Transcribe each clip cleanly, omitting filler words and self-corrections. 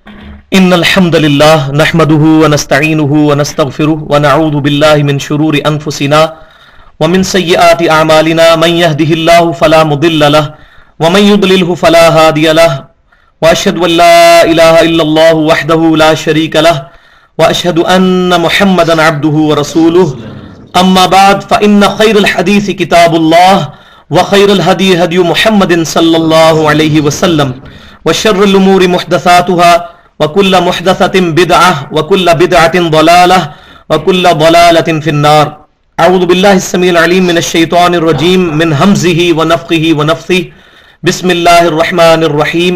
ان الحمد لله نحمده ونستعينه ونستغفره ونعوذ بالله من شرور انفسنا ومن سيئات اعمالنا من يهده الله فلا مضل له ومن يضلله فلا هادي له واشهد ان لا اله الا الله وحده لا شريك له واشهد ان محمدا عبده ورسوله اما بعد فان خير الحديث كتاب الله وخير الهدي هدي محمد صلى الله عليه وسلم وشر الامور محدثاتها وكل محدثة بدعة وكل بدعة ضلالة وكل ضلالة في النار. اعوذ بالله السميع العليم من الشيطان الرجيم من همزه ونفخه ونفثه. بسم الله الرحمن الرحيم.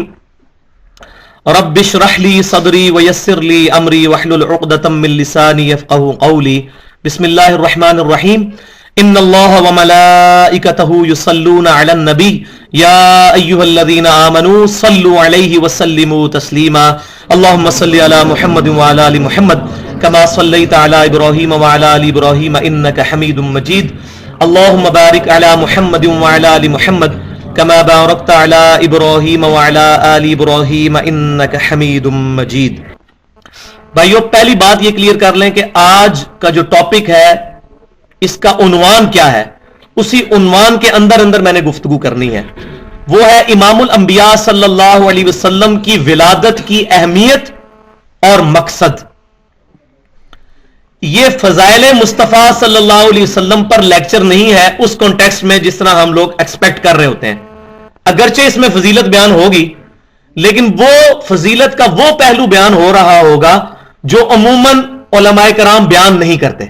رب اشرح لي صدري ويسر لي امري واحلل عقدة من لساني يفقهوا قولي. بسم الله الرحمن الرحيم. ان الله وملائكته يصلون على النبي يا ايها الذين امنوا صلوا عليه وسلموا تسليما. اللهم صل على محمد وعلى ال محمد كما صليت على ابراهيم وعلى ال ابراهيم انك حميد مجيد. اللهم بارك على محمد وعلى ال محمد كما باركت على ابراهيم وعلى ال ابراهيم انك حميد مجيد. بھائیو پہلی بات یہ کلیئر کر لیں کہ آج کا جو ٹاپک ہے اس کا عنوان کیا ہے، اسی عنوان کے اندر میں نے گفتگو کرنی ہے. وہ ہے امام الانبیاء صلی اللہ علیہ وسلم کی ولادت کی اہمیت اور مقصد. یہ فضائل مصطفیٰ صلی اللہ علیہ وسلم پر لیکچر نہیں ہے اس کانٹیکسٹ میں جس طرح ہم لوگ ایکسپیکٹ کر رہے ہوتے ہیں. اگرچہ اس میں فضیلت بیان ہوگی لیکن وہ فضیلت کا وہ پہلو بیان ہو رہا ہوگا جو عموماً علماء کرام بیان نہیں کرتے.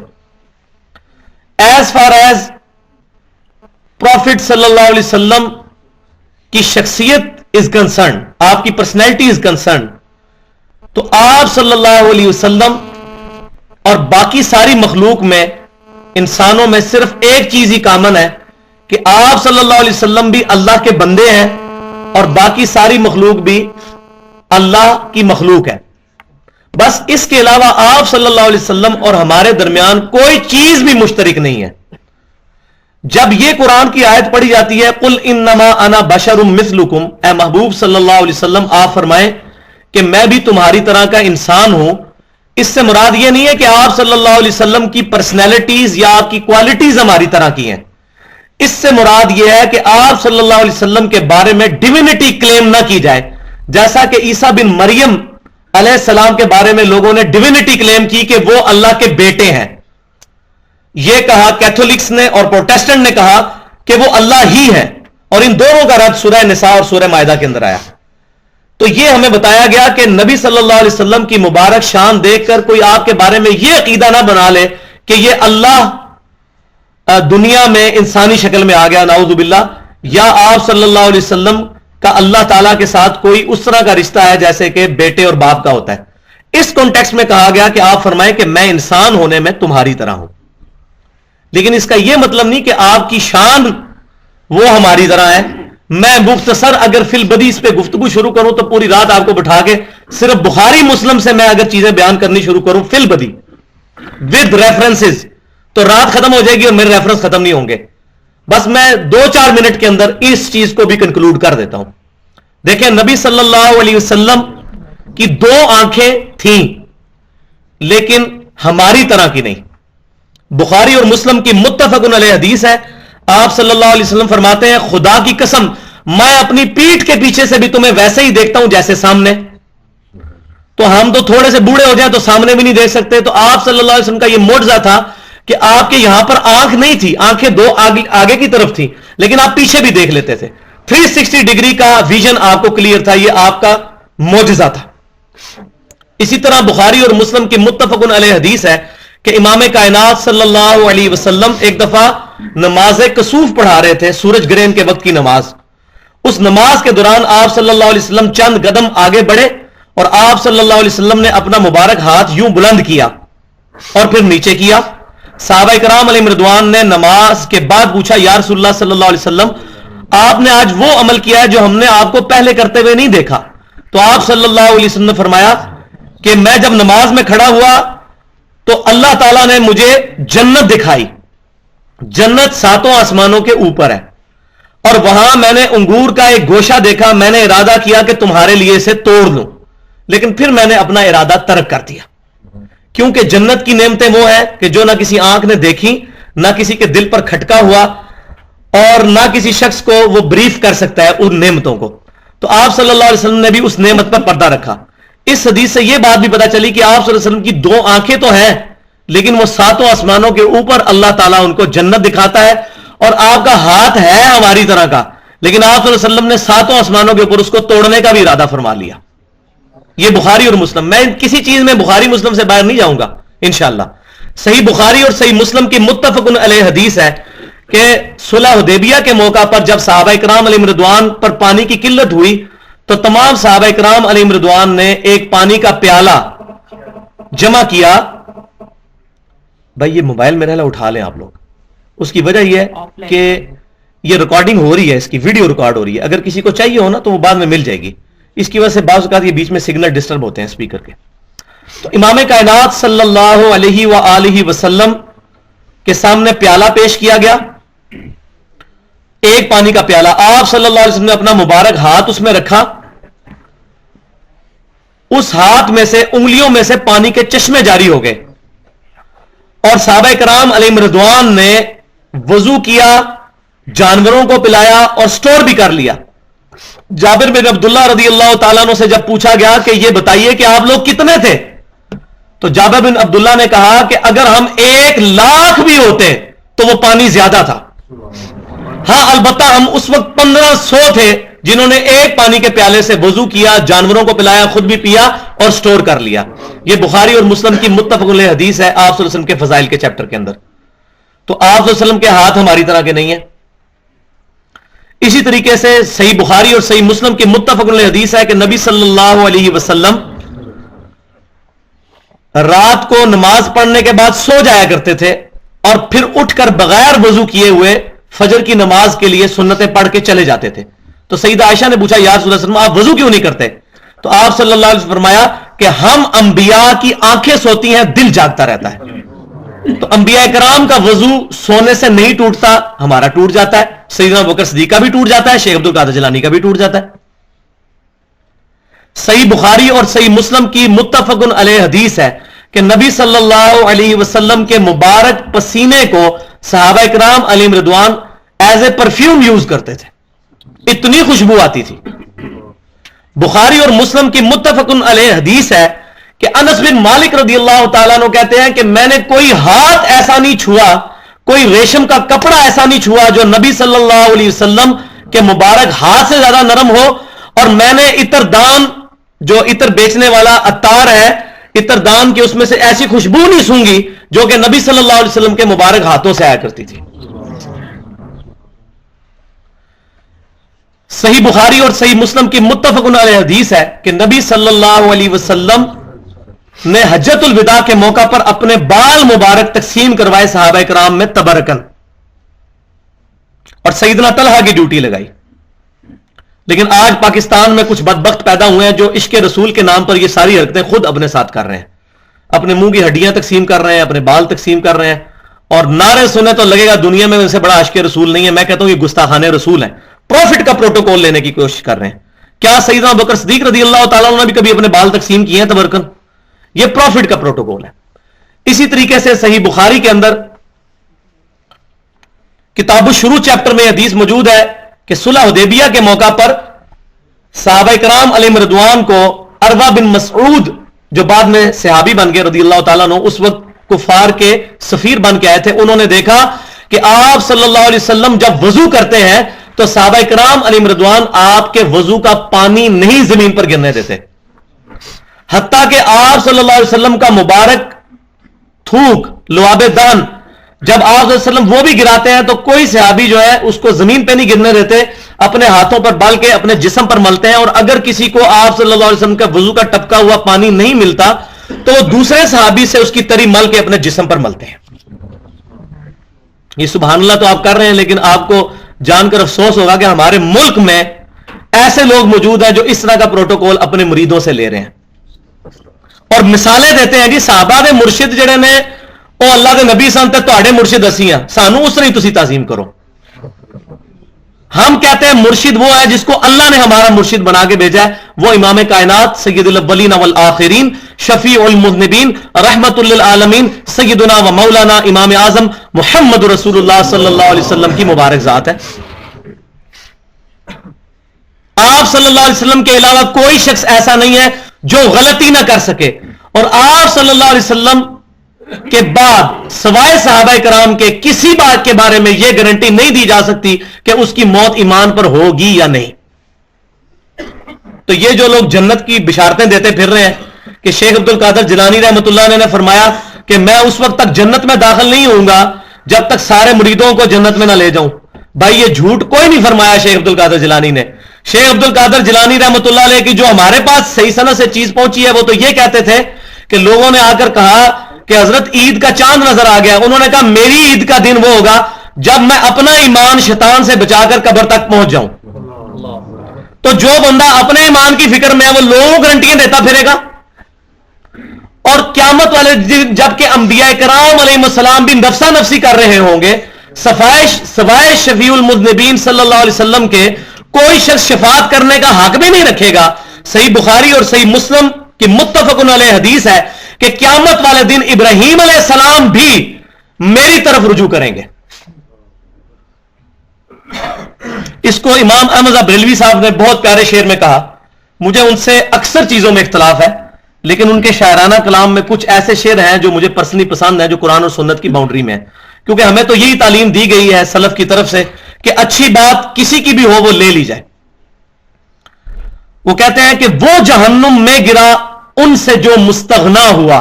ایز فار ایز پروفٹ صلی اللہ علیہ وسلم کی شخصیت از کنسرن، آپ کی پرسنالٹی از کنسرن، تو آپ صلی اللہ علیہ وسلم اور باقی ساری مخلوق میں، انسانوں میں صرف ایک چیز ہی کامن ہے کہ آپ صلی اللہ علیہ وسلم بھی اللہ کے بندے ہیں اور باقی ساری مخلوق بھی اللہ کی مخلوق ہے. بس اس کے علاوہ آپ صلی اللہ علیہ وسلم اور ہمارے درمیان کوئی چیز بھی مشترک نہیں ہے. جب یہ قرآن کی آیت پڑھی جاتی ہے قل انما انا بشر مثلکم، اے محبوب صلی اللہ علیہ وسلم آپ فرمائیں کہ میں بھی تمہاری طرح کا انسان ہوں، اس سے مراد یہ نہیں ہے کہ آپ صلی اللہ علیہ وسلم کی پرسنالٹیز یا آپ کی کوالٹیز ہماری طرح کی ہیں. اس سے مراد یہ ہے کہ آپ صلی اللہ علیہ وسلم کے بارے میں ڈیوینٹی کلیم نہ کی جائے، جیسا کہ عیسیٰ بن مریم علیہ السلام کے بارے میں لوگوں نے ڈیوینٹی کلیم کی کہ وہ اللہ کے بیٹے ہیں. یہ کہا کیتھولکس نے اور پروٹیسٹنٹ نے کہا کہ وہ اللہ ہی ہے، اور ان دونوں کا رد سورہ نساء اور سورہ مائدہ کے اندر آیا. تو یہ ہمیں بتایا گیا کہ نبی صلی اللہ علیہ وسلم کی مبارک شان دیکھ کر کوئی آپ کے بارے میں یہ عقیدہ نہ بنا لے کہ یہ اللہ دنیا میں انسانی شکل میں آ گیا، نعوذ باللہ، یا آپ صلی اللہ علیہ وسلم کا اللہ تعالیٰ کے ساتھ کوئی اس طرح کا رشتہ ہے جیسے کہ بیٹے اور باپ کا ہوتا ہے. اس کانٹیکسٹ میں کہا گیا کہ آپ فرمائیں کہ میں انسان ہونے میں تمہاری طرح ہوں، لیکن اس کا یہ مطلب نہیں کہ آپ کی شان وہ ہماری طرح ہے. میں مختصر اگر فی البدی اس پہ گفتگو شروع کروں تو پوری رات آپ کو بٹھا کے صرف بخاری مسلم سے میں اگر چیزیں بیان کرنی شروع کروں فی البدی ود ریفرنسز تو رات ختم ہو جائے گی اور میرے ریفرنس ختم نہیں ہوں گے. بس میں 2-4 منٹ کے اندر اس چیز کو بھی کنکلوڈ کر دیتا ہوں. دیکھیں نبی صلی اللہ علیہ وسلم کی 2 آنکھیں تھیں لیکن ہماری طرح کی نہیں. بخاری اور مسلم کی متفق علیہ حدیث ہے، آپ صلی اللہ علیہ وسلم فرماتے ہیں خدا کی قسم میں اپنی پیٹھ کے پیچھے سے بھی تمہیں ویسے ہی دیکھتا ہوں جیسے سامنے. تو ہم تو تھوڑے سے بوڑھے ہو جائیں تو سامنے بھی نہیں دیکھ سکتے. تو آپ صلی اللہ علیہ وسلم کا یہ معجزہ تھا کہ آپ کے یہاں پر آنکھ نہیں تھی، آنکھیں 2 آگے کی طرف تھی لیکن آپ پیچھے بھی دیکھ لیتے تھے. 360 ڈگری کا ویژن آپ کو کلیئر تھا، یہ آپ کا معجزہ تھا. اسی طرح بخاری اور مسلم کی متفق علیہ حدیث ہے کہ امام کائنات صلی اللہ علیہ وسلم ایک دفعہ نماز کسوف پڑھا رہے تھے، سورج گرہن کے وقت کی نماز. اس نماز کے دوران آپ صلی اللہ علیہ وسلم چند قدم آگے بڑھے اور آپ صلی اللہ علیہ وسلم نے اپنا مبارک ہاتھ یوں بلند کیا اور پھر نیچے کیا. صحابہ کرام علیہ رضوان نے نماز کے بعد پوچھا یا رسول اللہ صلی اللہ علیہ وسلم آپ نے آج وہ عمل کیا ہے جو ہم نے آپ کو پہلے کرتے ہوئے نہیں دیکھا. تو آپ صلی اللہ علیہ وسلم نے فرمایا کہ میں جب نماز میں کھڑا ہوا تو اللہ تعالیٰ نے مجھے جنت دکھائی. جنت 7 آسمانوں کے اوپر ہے اور وہاں میں نے انگور کا ایک گوشہ دیکھا، میں نے ارادہ کیا کہ تمہارے لیے اسے توڑ لوں لیکن پھر میں نے اپنا ارادہ ترک کر دیا، کیونکہ جنت کی نعمتیں وہ ہیں کہ جو نہ کسی آنکھ نے دیکھی، نہ کسی کے دل پر کھٹکا ہوا، اور نہ کسی شخص کو وہ بریف کر سکتا ہے ان نعمتوں کو. تو آپ صلی اللہ علیہ وسلم نے بھی اس نعمت پر پردہ رکھا. اس حدیث سے یہ بات بھی پتا چلی کہ آپ صلی اللہ علیہ وسلم کی 2 آنکھیں تو ہیں، لیکن وہ 7 آسمانوں کے اوپر اللہ تعالیٰ ان کو جنت دکھاتا ہے، اور آپ کا ہاتھ ہے ہماری طرح کا، لیکن آپ صلی اللہ علیہ وسلم نے 7 آسمانوں کے اوپر اس کو توڑنے کا بھی ارادہ فرما لیا. یہ بخاری اور مسلم، میں کسی چیز میں بخاری مسلم سے باہر نہیں جاؤں گا انشاءاللہ. صحیح بخاری اور صحیح مسلم کی متفق علیہ حدیث ہے کہ صلح حدیبیہ کے موقع پر جب صحابہ کرام علیہم رضوان پر پانی کی قلت ہوئی تو تمام صحابہ کرام علیہم رضوان نے ایک پانی کا پیالہ جمع کیا. بھائی یہ موبائل میرا ہے، اٹھا لیں آپ لوگ. اس کی وجہ یہ ہے کہ یہ ریکارڈنگ ہو رہی ہے، اس کی ویڈیو ریکارڈ ہو رہی ہے، اگر کسی کو چاہیے ہو نا تو وہ بعد میں مل جائے گی. اس کی وجہ سے بعض اوقات یہ بیچ میں سگنل ڈسٹرب ہوتے ہیں اسپیکر کے. تو امام کائنات صلی اللہ علیہ وآلہ وسلم کے سامنے پیالہ پیش کیا گیا، ایک پانی کا پیالہ. آپ صلی اللہ علیہ وسلم نے اپنا مبارک ہاتھ اس میں رکھا، اس ہاتھ میں سے انگلیوں میں سے پانی کے چشمے جاری ہو گئے، اور صحابہ کرام علیہم رضوان نے وضو کیا، جانوروں کو پلایا اور سٹور بھی کر لیا. جابر بن عبداللہ رضی اللہ تعالیٰ عنہ سے جب پوچھا گیا کہ یہ بتائیے کہ آپ لوگ کتنے تھے، تو جابر بن عبداللہ نے کہا کہ اگر ہم 1,00,000 بھی ہوتے تو وہ پانی زیادہ تھا. ہاں البتہ ہم اس وقت 1,500 تھے جنہوں نے ایک پانی کے پیالے سے وضو کیا، جانوروں کو پلایا، خود بھی پیا اور سٹور کر لیا. یہ بخاری اور مسلم کی متفق علیہ حدیث ہے آپ صلی اللہ علیہ وسلم کے فضائل کے چیپٹر کے اندر. تو آپ صلی اللہ علیہ وسلم کے ہاتھ ہماری طرح کے نہیں ہیں. اسی طریقے سے صحیح بخاری اور صحیح مسلم کی متفق علیہ حدیث ہے کہ نبی صلی اللہ علیہ وسلم رات کو نماز پڑھنے کے بعد سو جایا کرتے تھے، اور پھر اٹھ کر بغیر وضو کیے ہوئے فجر کی نماز کے لیے سنتیں پڑھ کے چلے جاتے تھے. تو سیدہ عائشہ نے پوچھا یا رسول اللہ صلی اللہ علیہ وسلم آپ وضو کیوں نہیں کرتے؟ تو آپ صلی اللہ علیہ وسلم فرمایا کہ ہم انبیاء کی آنکھیں سوتی ہیں، دل جاگتا رہتا ہے. تو انبیاء کرام کا وضو سونے سے نہیں ٹوٹتا، ہمارا ٹوٹ جاتا ہے. سیدنا ابوبکر صدیق کا بھی ٹوٹ جاتا ہے، شیخ عبد القادر جیلانی کا بھی ٹوٹ جاتا ہے. صحیح بخاری اور صحیح مسلم کی متفق علیہ حدیث ہے کہ نبی صلی اللہ علیہ وسلم کے مبارک پسینے کو صحابہ کرام علیہم رضوان ایز اے پرفیوم یوز کرتے تھے، اتنی خوشبو آتی تھی. بخاری اور مسلم کی متفق علیہ حدیث ہے کہ انس بن مالک رضی اللہ تعالیٰ عنہ کہتے ہیں کہ میں نے کوئی ہاتھ ایسا نہیں چھوا، کوئی ریشم کا کپڑا ایسا نہیں چھوا جو نبی صلی اللہ علیہ وسلم کے مبارک ہاتھ سے زیادہ نرم ہو، اور میں نے عطر دان جو عطر بیچنے والا عطار ہے، عطر دان کی اس میں سے ایسی خوشبو نہیں سونگی جو کہ نبی صلی اللہ علیہ وسلم کے مبارک ہاتھوں سے آیا کرتی تھی. صحیح بخاری اور صحیح مسلم کی متفق علیہ حدیث ہے کہ نبی صلی اللہ علیہ وسلم نے حجت الوداع کے موقع پر اپنے بال مبارک تقسیم کروائے صحابہ کرام میں تبرکن، اور سیدنا طلحہ کی ڈیوٹی لگائی. لیکن آج پاکستان میں کچھ بدبخت پیدا ہوئے ہیں جو عشق رسول کے نام پر یہ ساری حرکتیں خود اپنے ساتھ کر رہے ہیں. اپنے منہ کی ہڈیاں تقسیم کر رہے ہیں، اپنے بال تقسیم کر رہے ہیں، اور نعرے سنے تو لگے گا دنیا میں ان سے بڑا عشق رسول نہیں ہے. میں کہتا ہوں یہ گستاخانہ رسول ہیں، پروفٹ کا پروٹوکول لینے کی کوشش کر رہے ہیں. کیا سیدنا ابوبکر صدیق رضی اللہ تعالیٰ عنہ نے بھی کبھی اپنے بال تقسیم کیے ہیں تبرکن؟ یہ پروفٹ کا پروٹوکول ہے. اسی طریقے سے صحیح بخاری کے اندر کتاب الشروع چیپٹر میں حدیث موجود ہے کہ صلح حدیبیہ کے موقع پر صحابہ کرام علیہم رضوان کو عروہ بن مسعود جو بعد میں صحابی بن گئے رضی اللہ تعالیٰ عنہ، اس وقت کفار کے سفیر بن کے آئے تھے، انہوں نے دیکھا کہ آپ صلی اللہ علیہ وسلم جب وضو کرتے ہیں تو صحابہ کرام علیہم رضوان آپ کے وضو کا پانی نہیں زمین پر گرنے دیتے، حتیٰ کہ آپ صلی اللہ علیہ وسلم کا مبارک تھوک لعاب دان جب آپ صلی اللہ علیہ وسلم وہ بھی گراتے ہیں تو کوئی صحابی جو ہے اس کو زمین پہ نہیں گرنے دیتے، اپنے ہاتھوں پر بلکہ اپنے جسم پر ملتے ہیں. اور اگر کسی کو آپ صلی اللہ علیہ وسلم کا وضو کا ٹپکا ہوا پانی نہیں ملتا تو وہ دوسرے صحابی سے اس کی تری مل کے اپنے جسم پر ملتے ہیں. یہ سبحان اللہ تو آپ کر رہے ہیں، لیکن آپ کو جان کر افسوس ہوگا کہ ہمارے ملک میں ایسے لوگ موجود ہیں جو اس طرح کا پروٹوکول اپنے مریدوں سے لے رہے ہیں اور مثالیں دیتے ہیں. جی صحابہ دے مرشد جڑے نے وہ اللہ دے نبی سن تے تواڈے مرشد اسی ہیں، سانو اس طرح ہی تسی تعظیم کرو. ہم کہتے ہیں مرشد وہ ہے جس کو اللہ نے ہمارا مرشد بنا کے بھیجا ہے، وہ امام کائنات سید الاولین والآخرین شفیع المذنبین رحمت للعالمین سیدنا و مولانا امام اعظم محمد رسول اللہ صلی اللہ علیہ وسلم کی مبارک ذات ہے۔ آپ صلی اللہ علیہ وسلم کے علاوہ کوئی شخص ایسا نہیں ہے جو غلطی نہ کر سکے، اور آپ صلی اللہ علیہ وسلم کے بعد سوائے صحابہ کرام کے کسی بات کے بارے میں یہ گارنٹی نہیں دی جا سکتی کہ اس کی موت ایمان پر ہوگی یا نہیں۔ تو یہ جو لوگ جنت کی بشارتیں دیتے پھر رہے ہیں کہ شیخ عبد القادر جیلانی رحمۃ اللہ علیہ نے فرمایا کہ میں اس وقت تک جنت میں داخل نہیں ہوں گا جب تک سارے مریدوں کو جنت میں نہ لے جاؤں، بھائی یہ جھوٹ کوئی نہیں فرمایا شیخ عبد القادر جیلانی نے۔ شیخ عبد القادر جیلانی رحمۃ اللہ علیہ کی جو ہمارے پاس صحیح سند سے چیز پہنچی ہے وہ تو یہ کہتے تھے کہ لوگوں نے آ کر کہا کہ حضرت عید کا چاند نظر آ گیا، انہوں نے کہا میری عید کا دن وہ ہوگا جب میں اپنا ایمان شیطان سے بچا کر قبر تک پہنچ جاؤں۔ تو جو بندہ اپنے ایمان کی فکر میں ہے وہ لوگوں کو گارنٹیاں دیتا پھرے گا، اور قیامت والے دن جب کہ انبیاء کرام علیہ السلام بھی نفسا نفسی کر رہے ہوں گے، سوائے شفیع المذنبین صلی اللہ علیہ وسلم کے کوئی شخص شفاعت کرنے کا حق بھی نہیں رکھے گا۔ صحیح بخاری اور صحیح مسلم کی متفق علیہ حدیث ہے کہ قیامت والے دن ابراہیم علیہ السلام بھی میری طرف رجوع کریں گے۔ اس کو امام احمد بریلوی صاحب نے بہت پیارے شعر میں کہا، مجھے ان سے اکثر چیزوں میں اختلاف ہے لیکن ان کے شاعرانہ کلام میں کچھ ایسے شعر ہیں جو مجھے پرسنلی پسند ہیں، جو قرآن اور سنت کی باؤنڈری میں ہیں، کیونکہ ہمیں تو یہی تعلیم دی گئی ہے سلف کی طرف سے کہ اچھی بات کسی کی بھی ہو وہ لے لی جائے۔ وہ کہتے ہیں کہ وہ جہنم میں گرا ان سے جو مستغنا ہوا،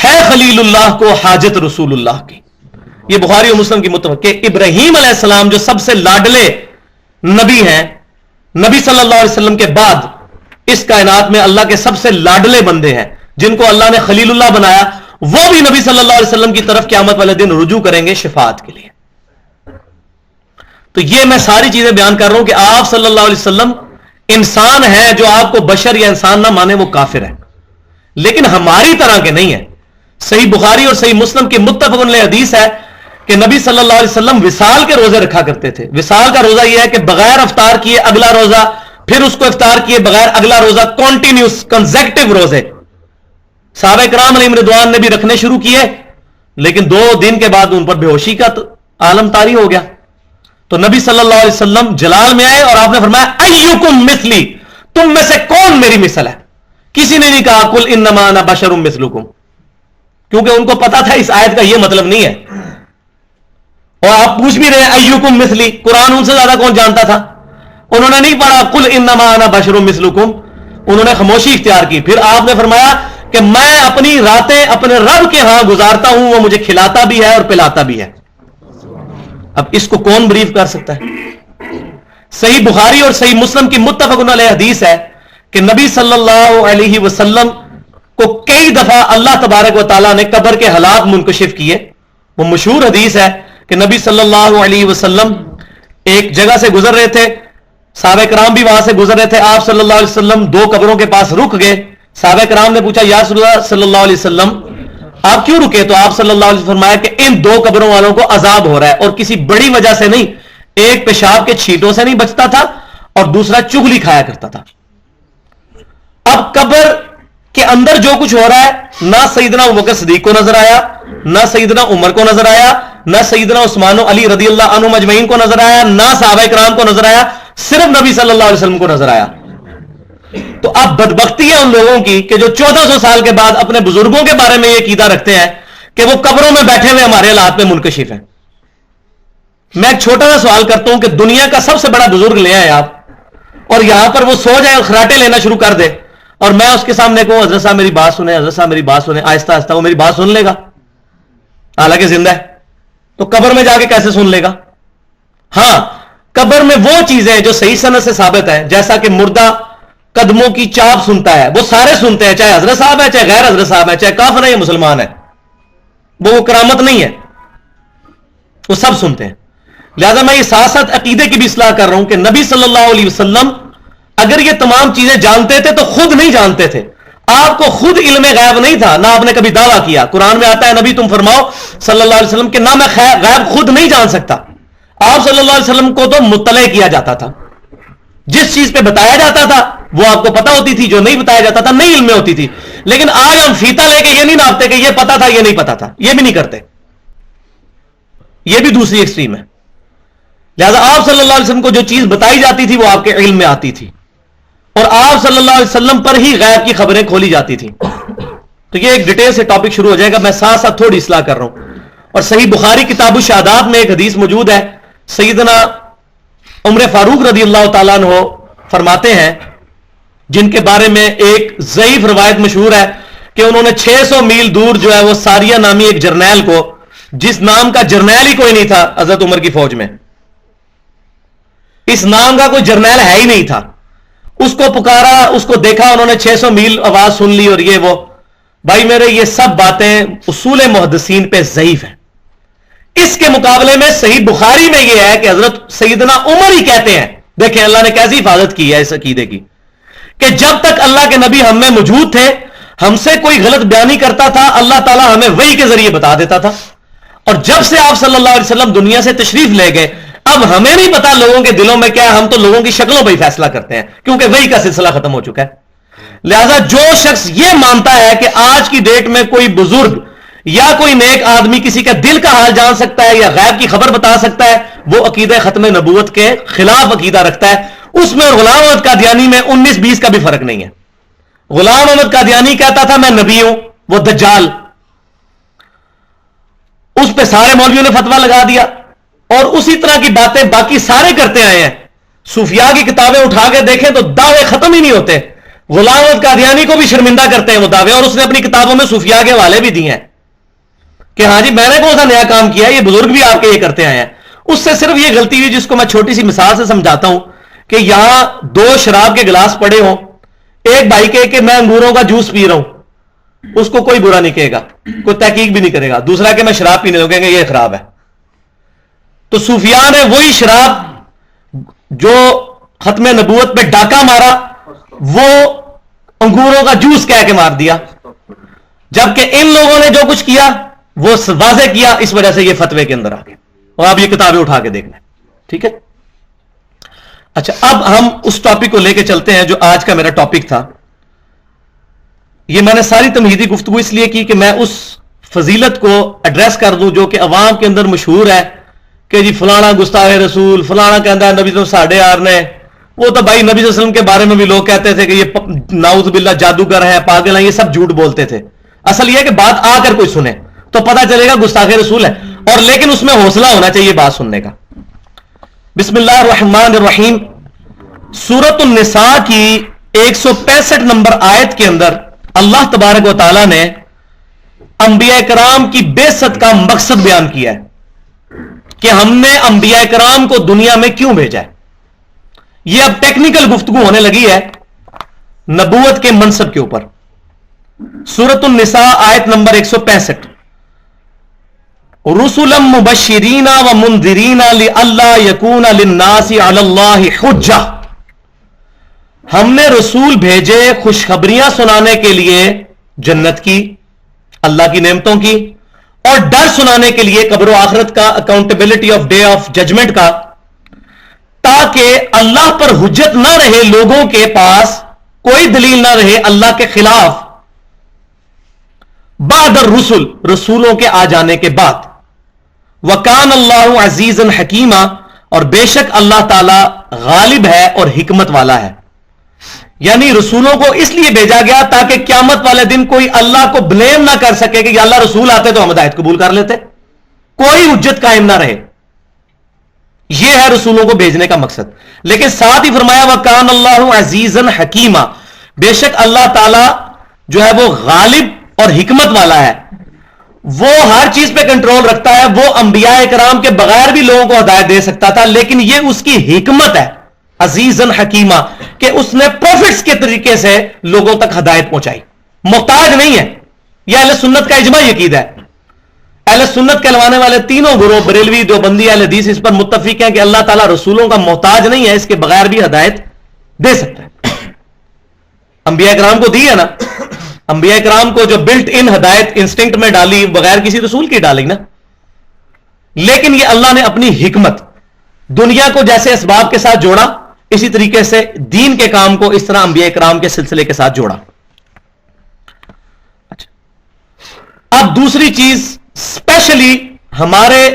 ہے خلیل اللہ کو حاجت رسول اللہ کی۔ یہ بخاری اور مسلم کی متفق کہ ابراہیم علیہ السلام جو سب سے لاڈلے نبی ہیں، نبی صلی اللہ علیہ وسلم کے بعد اس کائنات میں اللہ کے سب سے لاڈلے بندے ہیں جن کو اللہ نے خلیل اللہ بنایا، وہ بھی نبی صلی اللہ علیہ وسلم کی طرف قیامت والے دن رجوع کریں گے شفاعت کے لیے۔ تو یہ میں ساری چیزیں بیان کر رہا ہوں کہ آپ صلی اللہ علیہ وسلم انسان ہے، جو آپ کو بشر یا انسان نہ مانے وہ کافر ہے، لیکن ہماری طرح کے نہیں ہے۔ صحیح بخاری اور صحیح مسلم کی متفق علیہ حدیث ہے کہ نبی صلی اللہ علیہ وسلم وصال کے روزے رکھا کرتے تھے۔ وصال کا روزہ یہ ہے کہ بغیر افطار کیے اگلا روزہ، پھر اس کو افطار کیے بغیر اگلا روزہ، کنٹینیوس کنزیکٹیو روزے۔ صحابہ کرام علیہم رضوان نے بھی رکھنے شروع کیے لیکن 2 دن کے بعد ان پر بے ہوشی کا عالم طاری ہو گیا۔ تو نبی صلی اللہ علیہ وسلم جلال میں آئے اور آپ نے فرمایا ایکم مثلی، تم میں سے کون میری مثل ہے؟ کسی نے نہیں کہا قل انما انا بشر مثلکم، کیونکہ ان کو پتا تھا اس آیت کا یہ مطلب نہیں ہے۔ اور آپ پوچھ بھی رہے ہیں ایکم مثلی، قرآن ان سے زیادہ کون جانتا تھا؟ انہوں نے نہیں پڑھا قل انما انا بشر مثلکم، انہوں نے خاموشی اختیار کی۔ پھر آپ نے فرمایا کہ میں اپنی راتیں اپنے رب کے ہاں گزارتا ہوں، وہ مجھے کھلاتا بھی ہے اور پلاتا بھی ہے۔ اب اس کو کون بریف کر سکتا ہے؟ صحیح بخاری اور صحیح مسلم کی متفق علیہ حدیث ہے کہ نبی صلی اللہ علیہ وسلم کو کئی دفعہ اللہ تبارک و تعالیٰ نے قبر کے حالات منکشف کیے۔ وہ مشہور حدیث ہے کہ نبی صلی اللہ علیہ وسلم ایک جگہ سے گزر رہے تھے، صحابہ کرام بھی وہاں سے گزر رہے تھے، آپ صلی اللہ علیہ وسلم 2 قبروں کے پاس رک گئے۔ صحابہ کرام نے پوچھا یا رسول اللہ صلی اللہ علیہ وسلم آپ کیوں رکے؟ تو آپ صلی اللہ علیہ وسلم فرمایا کہ ان 2 قبروں والوں کو عذاب ہو رہا ہے، اور کسی بڑی وجہ سے نہیں، ایک پیشاب کے چھینٹوں سے نہیں بچتا تھا اور دوسرا چغلی کھایا کرتا تھا۔ اب قبر کے اندر جو کچھ ہو رہا ہے، نہ سیدنا ابوبکر صدیق کو نظر آیا، نہ سیدنا عمر کو نظر آیا، نہ سیدنا عثمان و علی رضی اللہ عنہم اجمعین کو نظر آیا، نہ صحابہ کرام کو نظر آیا، صرف نبی صلی اللہ علیہ وسلم کو نظر آیا۔ تو اب بدبختی ہے ان لوگوں کی کہ جو 1400 سال کے بعد اپنے بزرگوں کے بارے میں یہ عقیدہ رکھتے ہیں کہ وہ قبروں میں بیٹھے ہوئے ہمارے حالات میں منکشف ہیں۔ میں ایک چھوٹا سا سوال کرتا ہوں کہ دنیا کا سب سے بڑا بزرگ لے آئے آپ اور یہاں پر وہ سو جائے اور خراٹے لینا شروع کر دے، اور میں اس کے سامنے کہوں حضرت صاحب میری بات سنیں، حضرت صاحب میری بات سنیں، آہستہ آہستہ وہ میری بات سن لے گا؟ حالانکہ زندہ ہے تو قبر میں جا کے کیسے سن لے گا؟ ہاں، قبر میں وہ چیزیں جو صحیح سند سے ثابت ہے، جیسا کہ مردہ قدموں کی چاپ سنتا ہے، وہ سارے سنتے ہیں، چاہے حضرت صاحب ہے، چاہے غیر حضرت صاحب ہے، چاہے کافر ہے یا مسلمان ہے، وہ کرامت نہیں ہے، وہ سب سنتے ہیں۔ لہذا میں یہ ساتھ عقیدے کی بھی اصلاح کر رہا ہوں کہ نبی صلی اللہ علیہ وسلم اگر یہ تمام چیزیں جانتے تھے تو خود نہیں جانتے تھے، آپ کو خود علم غیب نہیں تھا، نہ آپ نے کبھی دعویٰ کیا۔ قرآن میں آتا ہے نبی تم فرماؤ صلی اللہ علیہ وسلم کہ نہ میں غیب خود نہیں جان سکتا، آپ صلی اللہ علیہ وسلم کو تو مطلع کیا جاتا تھا، جس چیز پہ بتایا جاتا تھا وہ آپ کو پتا ہوتی تھی، جو نہیں بتایا جاتا تھا نہیں علم میں ہوتی تھی. لیکن آج ہم فیتا لے کے یہ نہیں ناپتے کہ یہ پتا تھا یہ نہیں پتا تھا، یہ بھی نہیں کرتے. یہ بھی دوسری ایکسٹریم ہے. لہذا آپ صلی اللہ علیہ وسلم کو جو چیز بتائی جاتی تھی وہ آپ کے علم میں آتی تھی، اور آپ صلی اللہ علیہ وسلم پر ہی غیب کی خبریں کھولی جاتی تھیں. تو یہ ایک ڈیٹیل سے ٹاپک شروع ہو جائے گا. میں ساتھ ساتھ تھوڑی اصلاح کر رہا ہوں. اور صحیح بخاری کتاب الشہادات میں ایک حدیث موجود ہے. سیدنا عمر فاروق رضی اللہ تعالیٰ عنہ فرماتے ہیں، جن کے بارے میں ایک ضعیف روایت مشہور ہے کہ انہوں نے 600 میل دور جو ہے وہ ساریہ نامی ایک جرنیل کو، جس نام کا جرنیل ہی کوئی نہیں تھا حضرت عمر کی فوج میں، اس نام کا کوئی جرنیل ہے ہی نہیں تھا، اس کو پکارا، اس کو دیکھا، انہوں نے 600 میل آواز سن لی. اور یہ وہ بھائی میرے یہ سب باتیں اصول محدثین پہ ضعیف ہیں. اس کے مقابلے میں صحیح بخاری میں یہ ہے کہ حضرت سیدنا عمر ہی کہتے ہیں، دیکھیں اللہ نے کیسی حفاظت کی ہے اس عقیدے کی، کہ جب تک اللہ کے نبی ہم میں موجود تھے، ہم سے کوئی غلط بیانی کرتا تھا اللہ تعالیٰ ہمیں وحی کے ذریعے بتا دیتا تھا. اور جب سے آپ صلی اللہ علیہ وسلم دنیا سے تشریف لے گئے، اب ہمیں نہیں پتا لوگوں کے دلوں میں کیا ہے، ہم تو لوگوں کی شکلوں پہ ہی فیصلہ کرتے ہیں کیونکہ وحی کا سلسلہ ختم ہو چکا ہے. لہذا جو شخص یہ مانتا ہے کہ آج کی ڈیٹ میں کوئی بزرگ یا کوئی نیک آدمی کسی کا دل کا حال جان سکتا ہے یا غیب کی خبر بتا سکتا ہے، وہ عقیدہ ختم نبوت کے خلاف عقیدہ رکھتا ہے. اس میں اور غلام احمد قادیانی میں 19-20 کا بھی فرق نہیں ہے. غلام احمد قادیانی کہتا تھا میں نبی ہوں، وہ دجال، اس پہ سارے مولویوں نے فتویٰ لگا دیا، اور اسی طرح کی باتیں باقی سارے کرتے آئے ہیں. صوفیاء کی کتابیں اٹھا کے دیکھیں تو دعوے ختم ہی نہیں ہوتے. غلام احمد قادیانی کو بھی شرمندہ کرتے ہیں وہ دعوے، اور اس نے اپنی کتابوں میں صوفیاء کے حوالے بھی دیے ہیں کہ ہاں جی میں نے کون سا نیا کام کیا ہے، یہ بزرگ بھی آپ کے یہ کرتے آئے ہیں. اس سے صرف یہ غلطی ہوئی جس کو میں چھوٹی سی مثال سے سمجھاتا ہوں کہ یہاں 2 شراب کے گلاس پڑے ہوں، ایک بھائی کہے کہ میں انگوروں کا جوس پی رہا ہوں، اس کو کوئی برا نہیں کہے گا، کوئی تحقیق بھی نہیں کرے گا. دوسرا کہ میں شراب پینے لگوں گے یہ خراب ہے. تو صوفیاء نے وہی شراب جو ختم نبوت پہ ڈاکہ مارا وہ انگوروں کا جوس کہہ کے مار دیا، جبکہ ان لوگوں نے جو کچھ کیا وہ واضح کیا، اس وجہ سے یہ فتوے کے اندر آ گئے. اور آپ یہ کتابیں اٹھا کے دیکھ لیں. ٹھیک ہے. اچھا اب ہم اس ٹاپک کو لے کے چلتے ہیں جو آج کا میرا ٹاپک تھا. یہ میں نے ساری تمہیدی گفتگو اس لیے کی کہ میں اس فضیلت کو ایڈریس کر دوں جو کہ عوام کے اندر مشہور ہے کہ جی فلانا گستاخ رسول، فلانا کہتا ہے نبی تو ساڑھے آر نے. وہ تو بھائی نبی صلی اللہ علیہ وسلم کے بارے میں بھی لوگ کہتے تھے کہ یہ نعوذ باللہ جادوگر ہے، پاگل ہیں، یہ سب جھوٹ بولتے تھے. اصل یہ ہے کہ بات آ کر کوئی سنے تو پتہ چلے گا گستاخ رسول ہے، اور لیکن اس میں حوصلہ ہونا چاہیے بات سننے کا. بسم اللہ الرحمن الرحیم. سورۃ النساء کی 165 نمبر آیت کے اندر اللہ تبارک و تعالی نے انبیاء کرام کی بعثت کا مقصد بیان کیا ہے کہ ہم نے انبیاء کرام کو دنیا میں کیوں بھیجا ہے. یہ اب ٹیکنیکل گفتگو ہونے لگی ہے نبوت کے منصب کے اوپر. سورۃ النساء آیت نمبر 165. رسلا مبشرین و منذرین لئلا یکون للناس علی اللہ حجہ. ہم نے رسول بھیجے خوشخبریاں سنانے کے لیے جنت کی، اللہ کی نعمتوں کی، اور ڈر سنانے کے لیے قبر و آخرت کا، accountability of day of judgement کا، تاکہ اللہ پر حجت نہ رہے، لوگوں کے پاس کوئی دلیل نہ رہے اللہ کے خلاف، بعد الرسل، رسولوں کے آ جانے کے بعد. وکان اللہ عزیزا حکیما، اور بے شک اللہ تعالی غالب ہے اور حکمت والا ہے. یعنی رسولوں کو اس لیے بھیجا گیا تاکہ قیامت والے دن کوئی اللہ کو بلیم نہ کر سکے کہ یا اللہ رسول آتے تو ہم ہدایت قبول کر لیتے، کوئی حجت قائم نہ رہے. یہ ہے رسولوں کو بھیجنے کا مقصد. لیکن ساتھ ہی فرمایا وکان اللہ عزیزا حکیما، بے شک اللہ تعالی جو ہے وہ غالب اور حکمت والا ہے، وہ ہر چیز پہ کنٹرول رکھتا ہے. وہ انبیاء کرام کے بغیر بھی لوگوں کو ہدایت دے سکتا تھا، لیکن یہ اس کی حکمت ہے عزیزاً حکیمہ کہ اس نے پروفٹس کے طریقے سے لوگوں تک ہدایت پہنچائی، محتاج نہیں ہے. یہ اہل سنت کا اجماعی عقیدہ ہے. اہل سنت کہلوانے والے تینوں گروہ بریلوی، دیوبندی، اہل حدیث اس پر متفق ہیں کہ اللہ تعالیٰ رسولوں کا محتاج نہیں ہے، اس کے بغیر بھی ہدایت دے سکتا ہے. انبیاء کرام کو دی ہے نا، انبیاء کرام کو جو بلٹ ان ہدایت انسٹنکٹ میں ڈالی، بغیر کسی رسول کی ڈالی نا. لیکن یہ اللہ نے اپنی حکمت دنیا کو جیسے اسباب کے ساتھ جوڑا، اسی طریقے سے دین کے کام کو اس طرح انبیاء کرام کے سلسلے کے ساتھ جوڑا. اب دوسری چیز اسپیشلی ہمارے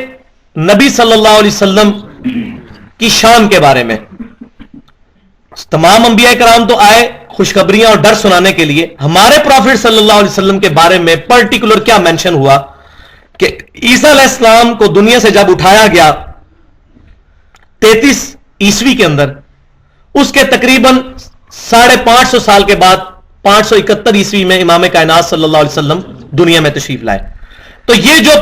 نبی صلی اللہ علیہ وسلم کی شان کے بارے میں. تمام انبیاء کرام تو آئے خوشخبریاں اور ڈر سنانے کے لیے. ہمارے پروفٹ صلی اللہ علیہ وسلم کے بارے میں پرٹیکولر کیا مینشن ہوا کہ عیسیٰ علیہ السلام کو دنیا سے جب اٹھایا گیا 33 عیسوی کے اندر، اس کے تقریباً 550 سال کے بعد 571 عیسوی میں امام کائنات صلی اللہ علیہ وسلم دنیا میں تشریف لائے. تو یہ جو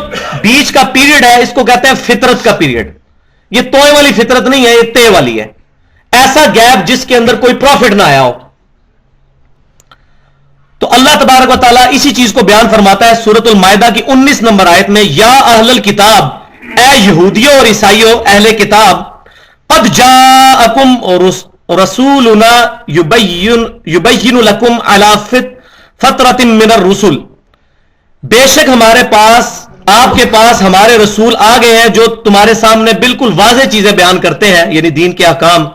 بیچ کا پیریڈ ہے اس کو کہتے ہیں فطرت کا پیریڈ. یہ توئے والی فطرت نہیں ہے، یہ تے والی ہے. ایسا گیپ جس کے اندر کوئی پروفٹ نہ آیا ہو. تو اللہ تبارک و تعالیٰ اسی چیز کو بیان فرماتا ہے سورۃ المائدہ کی 19 نمبر آیت میں، یا اہل الکتاب، اے یہودیوں اور عیسائیوں اہل کتاب، قد جاءکم رسولنا یبین لکم علی فترۃ من الرسل، بے شک ہمارے پاس، آپ کے پاس ہمارے رسول آ گئے ہیں جو تمہارے سامنے بالکل واضح چیزیں بیان کرتے ہیں، یعنی دین کے احکام.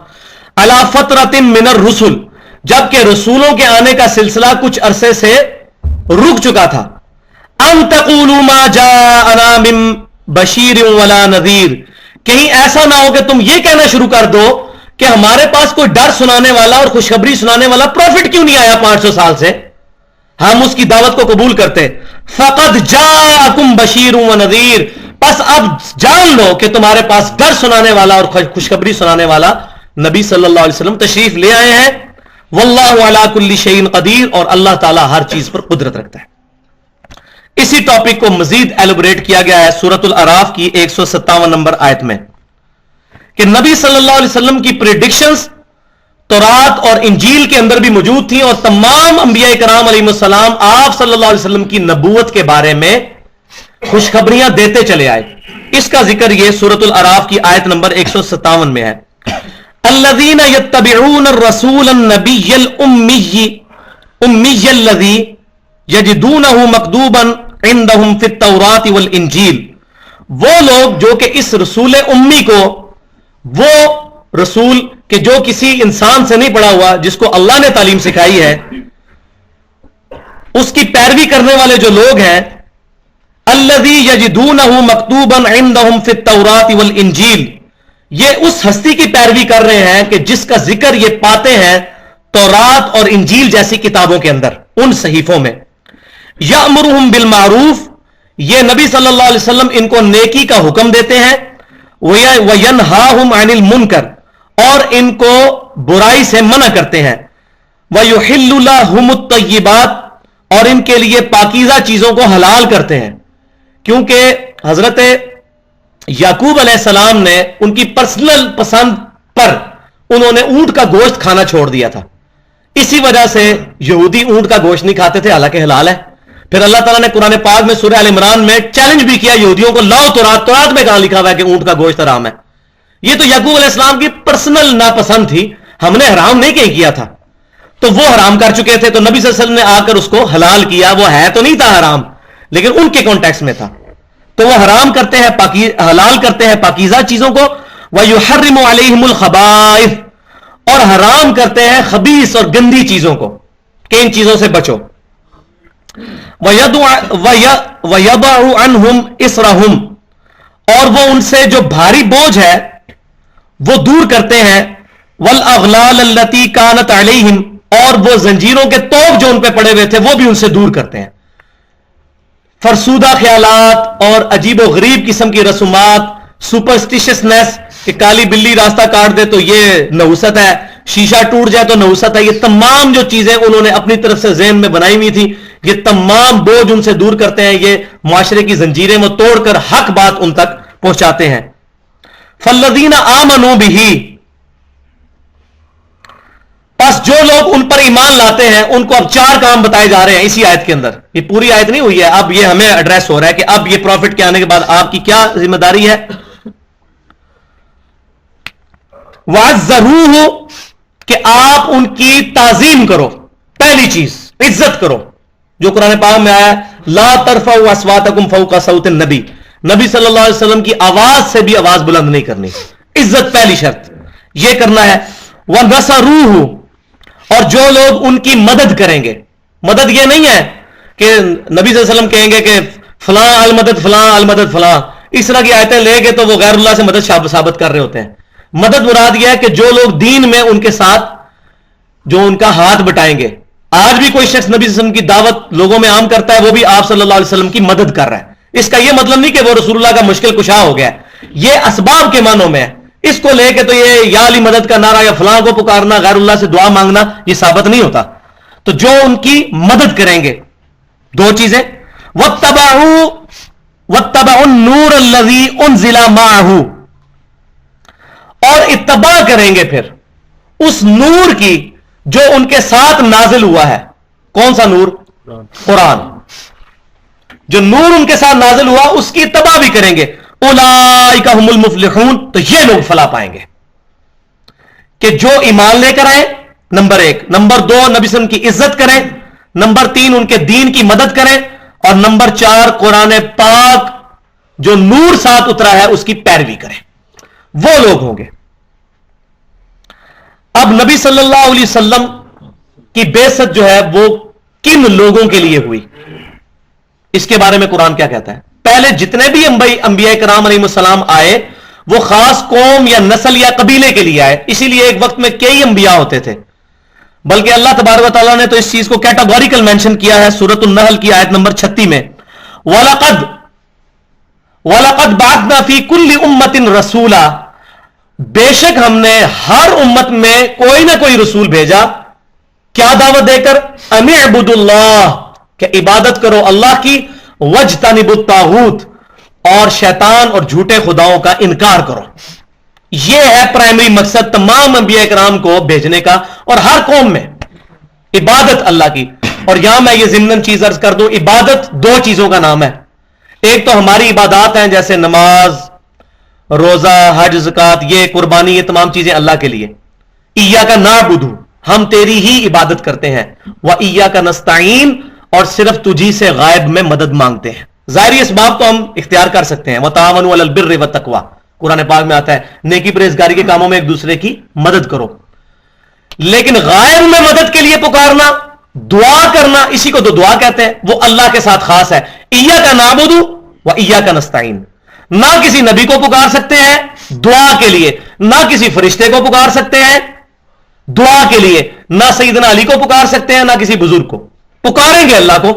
علی فترۃ من الرسل، جبکہ رسولوں کے آنے کا سلسلہ کچھ عرصے سے رک چکا تھا. ان تقولوا ما جاءنا من بشیر ولا نذیر، کہیں ایسا نہ ہو کہ تم یہ کہنا شروع کر دو کہ ہمارے پاس کوئی ڈر سنانے والا اور خوشخبری سنانے والا پروفٹ کیوں نہیں آیا 500 سال سے، ہم اس کی دعوت کو قبول کرتے. فقد جاءکم بشیر ونذیر، پس اب جان لو کہ تمہارے پاس ڈر سنانے والا اور خوشخبری سنانے والا نبی صلی اللہ علیہ وسلم تشریف لے آئے ہیں. واللہ علی کل شیء قدیر، اور اللہ تعالیٰ ہر چیز پر قدرت رکھتا ہے. اسی ٹاپک کو مزید ایلوبریٹ کیا گیا ہے سورۃ الاعراف کی 157 نمبر آیت میں کہ نبی صلی اللہ علیہ وسلم کی پریڈکشنز تورات اور انجیل کے اندر بھی موجود تھیں، اور تمام انبیاء کرام علیہ السلام آپ صلی اللہ علیہ وسلم کی نبوت کے بارے میں خوشخبریاں دیتے چلے آئے. اس کا ذکر یہ سورۃ الاعراف کی آیت نمبر 157 میں ہے. الذین یتبعون الرسول النبی الامی الذی یجدونہ مکتوبا عندہم فی التوراۃ والانجیل، وہ لوگ جو کہ اس رسول امی کو، وہ رسول کہ جو کسی انسان سے نہیں پڑھا ہوا، جس کو اللہ نے تعلیم سکھائی ہے، اس کی پیروی کرنے والے جو لوگ ہیں، الذی یجدونہ مکتوبا عندہم فی التوراۃ والانجیل، یہ اس ہستی کی پیروی کر رہے ہیں کہ جس کا ذکر یہ پاتے ہیں تورات اور انجیل جیسی کتابوں کے اندر، ان صحیفوں میں. یأمرہم بالمعروف، یہ نبی صلی اللہ علیہ وسلم ان کو نیکی کا حکم دیتے ہیں. وینہاہم عن المنکر، اور ان کو برائی سے منع کرتے ہیں. ویحل لہم الطیبات، اور ان کے لیے پاکیزہ چیزوں کو حلال کرتے ہیں. کیونکہ حضرت یعقوب علیہ السلام نے ان کی پرسنل پسند پر انہوں نے اونٹ کا گوشت کھانا چھوڑ دیا تھا. اسی وجہ سے یہودی اونٹ کا گوشت نہیں کھاتے تھے، حالانکہ حلال ہے. پھر اللہ تعالیٰ نے قرآن پاک میں سورہ ال عمران میں چیلنج بھی کیا یہودیوں کو، لاؤ تورات میں کہاں لکھا ہوا ہے کہ اونٹ کا گوشت حرام ہے. یہ تو یعقوب علیہ السلام کی پرسنل ناپسند تھی، ہم نے حرام نہیں کیا تھا، تو وہ حرام کر چکے تھے، تو نبی صلی اللہ علیہ وسلم نے آ کر اس کو حلال کیا. وہ ہے تو نہیں تھا حرام، لیکن ان کے کانٹیکس میں تھا. تو وہ حرام کرتے ہیں، حلال کرتے ہیں پاکیزہ چیزوں کو. وَيُحَرِّمُ عَلَيْهِمُ الْخَبَائِثَ، اور حرام کرتے ہیں خبیث اور گندی چیزوں کو کہ ان چیزوں سے بچو. وَيَضَعُ عَنْهُمْ إِصْرَهُمْ، اور وہ ان سے جو بھاری بوجھ ہے وہ دور کرتے ہیں. وَالْأَغْلَالَ الَّتِي كَانَتْ عَلَيْهِمْ، اور وہ زنجیروں کے توق جو ان پہ پڑے ہوئے تھے وہ بھی ان سے دور کرتے ہیں. فرسودہ خیالات اور عجیب و غریب قسم کی رسومات، سپرسٹیشسنس کہ کالی بلی راستہ کاٹ دے تو یہ نحوست ہے، شیشہ ٹوٹ جائے تو نحوست ہے، یہ تمام جو چیزیں انہوں نے اپنی طرف سے ذہن میں بنائی ہوئی تھی، یہ تمام بوجھ ان سے دور کرتے ہیں. یہ معاشرے کی زنجیریں وہ توڑ کر حق بات ان تک پہنچاتے ہیں. فالذین آمنوا بہ، پس جو لوگ ان پر ایمان لاتے ہیں ان کو اب 4 کام بتائے جا رہے ہیں اسی آیت کے اندر. یہ پوری آیت نہیں ہوئی ہے، اب یہ ہمیں ایڈریس ہو رہا ہے کہ اب یہ پروفٹ کے آنے کے بعد آپ کی کیا ذمہ داری ہے. وَعَزَّرُوهُ، کہ آپ ان کی تعظیم کرو. پہلی چیز عزت کرو، جو قرآن پاک میں آیا لا ترفعوا اصواتکم فوق صوت النبی، نبی صلی اللہ علیہ وسلم کی آواز سے بھی آواز بلند نہیں کرنی. عزت پہلی شرط یہ کرنا ہے. وَنَصَرُوهُ اور جو لوگ ان کی مدد کریں گے. مدد یہ نہیں ہے کہ نبی صلی اللہ علیہ وسلم کہیں گے کہ فلاں المدد فلاں المدد فلاں، اس طرح کی آیتیں لے گے تو وہ غیر اللہ سے مدد ثابت کر رہے ہوتے ہیں. مدد مراد یہ ہے کہ جو لوگ دین میں ان کے ساتھ جو ان کا ہاتھ بٹائیں گے. آج بھی کوئی شخص نبی صلی اللہ علیہ وسلم کی دعوت لوگوں میں عام کرتا ہے، وہ بھی آپ صلی اللہ علیہ وسلم کی مدد کر رہا ہے. اس کا یہ مطلب نہیں کہ وہ رسول اللہ کا مشکل کشا ہو گیا، یہ اسباب کے معنوں میں ہے. اس کو لے کے تو یہ یا علی مدد کا نعرہ یا فلاں کو پکارنا، غیر اللہ سے دعا مانگنا، یہ ثابت نہیں ہوتا. تو جو ان کی مدد کریں گے، دو چیزیں، وَاتَّبَعُوا النُّورَ الَّذِي أُنزِلَ مَعَهُ اور اتباع کریں گے پھر اس نور کی جو ان کے ساتھ نازل ہوا ہے. کون سا نور؟ قرآن. جو نور ان کے ساتھ نازل ہوا اس کی اتباع بھی کریں گے. اولئک هم المفلحون تو یہ لوگ فلاح پائیں گے کہ جو ایمان لے کر آئے، نمبر 1. نمبر 2 نبی صلی اللہ علیہ وسلم کی عزت کریں. نمبر 3 ان کے دین کی مدد کریں. اور نمبر 4 قرآن پاک جو نور ساتھ اترا ہے اس کی پیروی کریں. وہ لوگ ہوں گے. اب نبی صلی اللہ علیہ وسلم کی بعثت جو ہے وہ کن لوگوں کے لیے ہوئی، اس کے بارے میں قرآن کیا کہتا ہے؟ پہلے جتنے بھی انبیاء کرام علیہ السلام آئے وہ خاص قوم یا نسل یا قبیلے کے لیے آئے. اسی لیے ایک وقت میں کئی انبیاء ہوتے تھے، بلکہ اللہ تبارک و تعالیٰ نے تو اس چیز کو کیٹاگوریکل مینشن کیا ہے سورۃ النحل کی آیت نمبر 36 میں. وَلَقَدْ بَعَثْنَا فِي كُلِّ أُمَّةٍ رَسُولًا بے شک ہم نے ہر امت میں کوئی نہ کوئی رسول بھیجا. کیا دعوت دے کر؟ أَنِ اعْبُدُوا اللَّهَ کہ عبادت کرو اللہ کی، وَاجْتَنِبُوا الطَّاغُوتَ اور شیطان اور جھوٹے خداؤں کا انکار کرو. یہ ہے پرائمری مقصد تمام انبیاء کرام کو بھیجنے کا، اور ہر قوم میں عبادت اللہ کی. اور یہاں میں یہ ضمناً چیز عرض کر دوں، عبادت دو چیزوں کا نام ہے. ایک تو ہماری عبادات ہیں جیسے نماز، روزہ، حج، زکات، یہ قربانی، یہ تمام چیزیں اللہ کے لیے. ایاک نعبد ہم تیری ہی عبادت کرتے ہیں، وایاک نستعین اور صرف تجھی سے غائب میں مدد مانگتے ہیں. ظاہری اسباب تو ہم اختیار کر سکتے ہیں، وتعاونوا علی البر والتقوی قرآن پاک میں آتا ہے، نیکی پرہیزگاری کے کاموں میں ایک دوسرے کی مدد کرو. لیکن غائب میں مدد کے لیے پکارنا، دعا کرنا، اسی کو تو دعا کہتے ہیں، وہ اللہ کے ساتھ خاص ہے. ایاک نعبد و ایاک نستعین. نہ کسی نبی کو پکار سکتے ہیں دعا کے لیے، نہ کسی فرشتے کو پکار سکتے ہیں دعا کے لیے، نہ سیدنا علی کو پکار سکتے ہیں، نہ کسی بزرگ کو. پکاریں گے اللہ کو،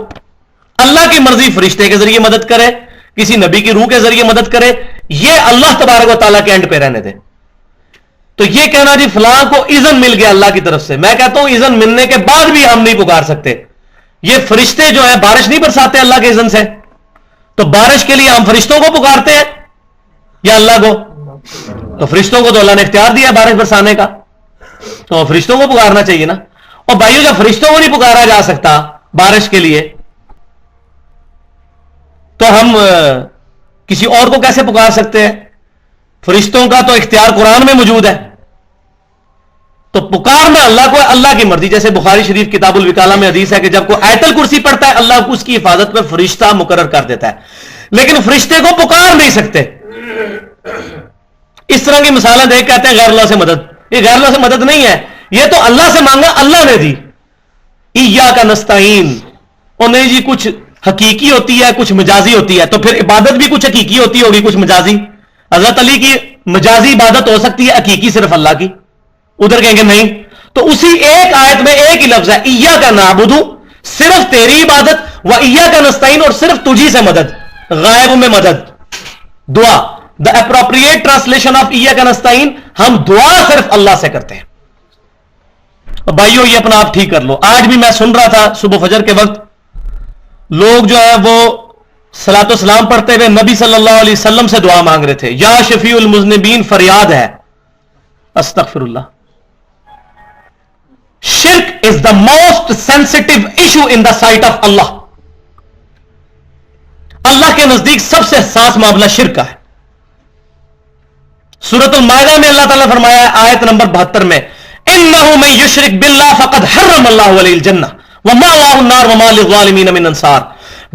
اللہ کی مرضی فرشتے کے ذریعے مدد کرے، کسی نبی کی روح کے ذریعے مدد کرے، یہ اللہ تبارک و تعالیٰ کے اینڈ پہ رہنے دے. تو یہ کہنا جی فلاں کو اذن مل گیا اللہ کی طرف سے، میں کہتا ہوں اذن ملنے کے بعد بھی ہم نہیں پکار سکتے. یہ فرشتے جو ہیں بارش نہیں برساتے اللہ کے اذن سے، تو بارش کے لیے ہم فرشتوں کو پکارتے ہیں یا اللہ کو؟ تو فرشتوں کو تو اللہ نے اختیار دیا بارش برسانے کا، تو فرشتوں کو پکارنا چاہیے نا. اور بھائیو جب فرشتوں کو نہیں پکارا جا سکتا بارش کے لیے، تو ہم کسی اور کو کیسے پکار سکتے ہیں؟ فرشتوں کا تو اختیار قرآن میں موجود ہے. تو پکارنا اللہ کو، اللہ کی مرضی. جیسے بخاری شریف کتاب الوکالہ میں حدیث ہے کہ جب کوئی آیت الکرسی پڑھتا ہے اللہ اس کی حفاظت میں فرشتہ مقرر کر دیتا ہے، لیکن فرشتے کو پکار نہیں سکتے. اس طرح کی مثالیں دیکھ کہتے ہیں غیر اللہ سے مدد. یہ غیر اللہ سے مدد نہیں ہے، یہ تو اللہ سے مانگا اللہ نے دی. ایاک نستعین. اور نہیں جی کچھ حقیقی ہوتی ہے کچھ مجازی ہوتی ہے، تو پھر عبادت بھی کچھ حقیقی ہوتی ہوگی کچھ مجازی. حضرت علی کی مجازی عبادت ہو سکتی ہے، حقیقی صرف اللہ کی. ادھر کہیں گے نہیں. تو اسی ایک آیت میں ایک ہی لفظ ہے، ایاک نعبد صرف تیری عبادت، و ایاک نستعین اور صرف تجھی سے مدد، غائب میں مدد، دعا. دا اپروپریٹ ٹرانسلیشن آف ایاک نستعین، ہم دعا صرف اللہ سے کرتے ہیں. بھائیو یہ اپنا آپ ٹھیک کر لو. آج بھی میں سن رہا تھا صبح فجر کے وقت لوگ جو ہے وہ صلاۃ و سلام پڑھتے ہوئے نبی صلی اللہ علیہ وسلم سے دعا مانگ رہے تھے. یا شفیع المذنبین فریاد ہے. استغفر اللہ. شرک is the most sensitive issue in the sight of اللہ. اللہ کے نزدیک سب سے حساس معاملہ شرک کا ہے. سورۃ المائدہ میں اللہ تعالیٰ فرمایا ہے آیت نمبر 72 میں، انہ من یشرک باللہ فقد حرم اللہ علیہ الجنہ ومأواہ النار وما للظالمین من انصار.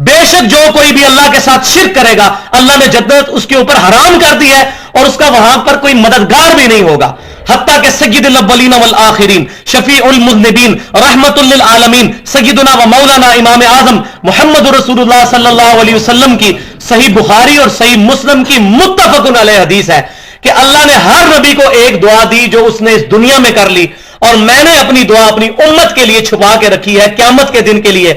بے شک جو کوئی بھی اللہ کے ساتھ شرک کرے گا اللہ نے جنت اس کے اوپر حرام کر دی ہے اور اس کا وہاں پر کوئی مددگار بھی نہیں ہوگا. حتیٰ کہ سید الاولین والآخرین شفیع المذنبین رحمت للعالمین سیدنا و مولانا امام اعظم محمد رسول اللہ صلی اللہ علیہ وسلم کی صحیح بخاری اور صحیح مسلم کی متفق علیہ حدیث ہے کہ اللہ نے ہر نبی کو ایک دعا دی جو اس نے اس دنیا میں کر لی, اور میں نے اپنی دعا اپنی امت کے لیے چھپا کے رکھی ہے قیامت کے دن کے لیے.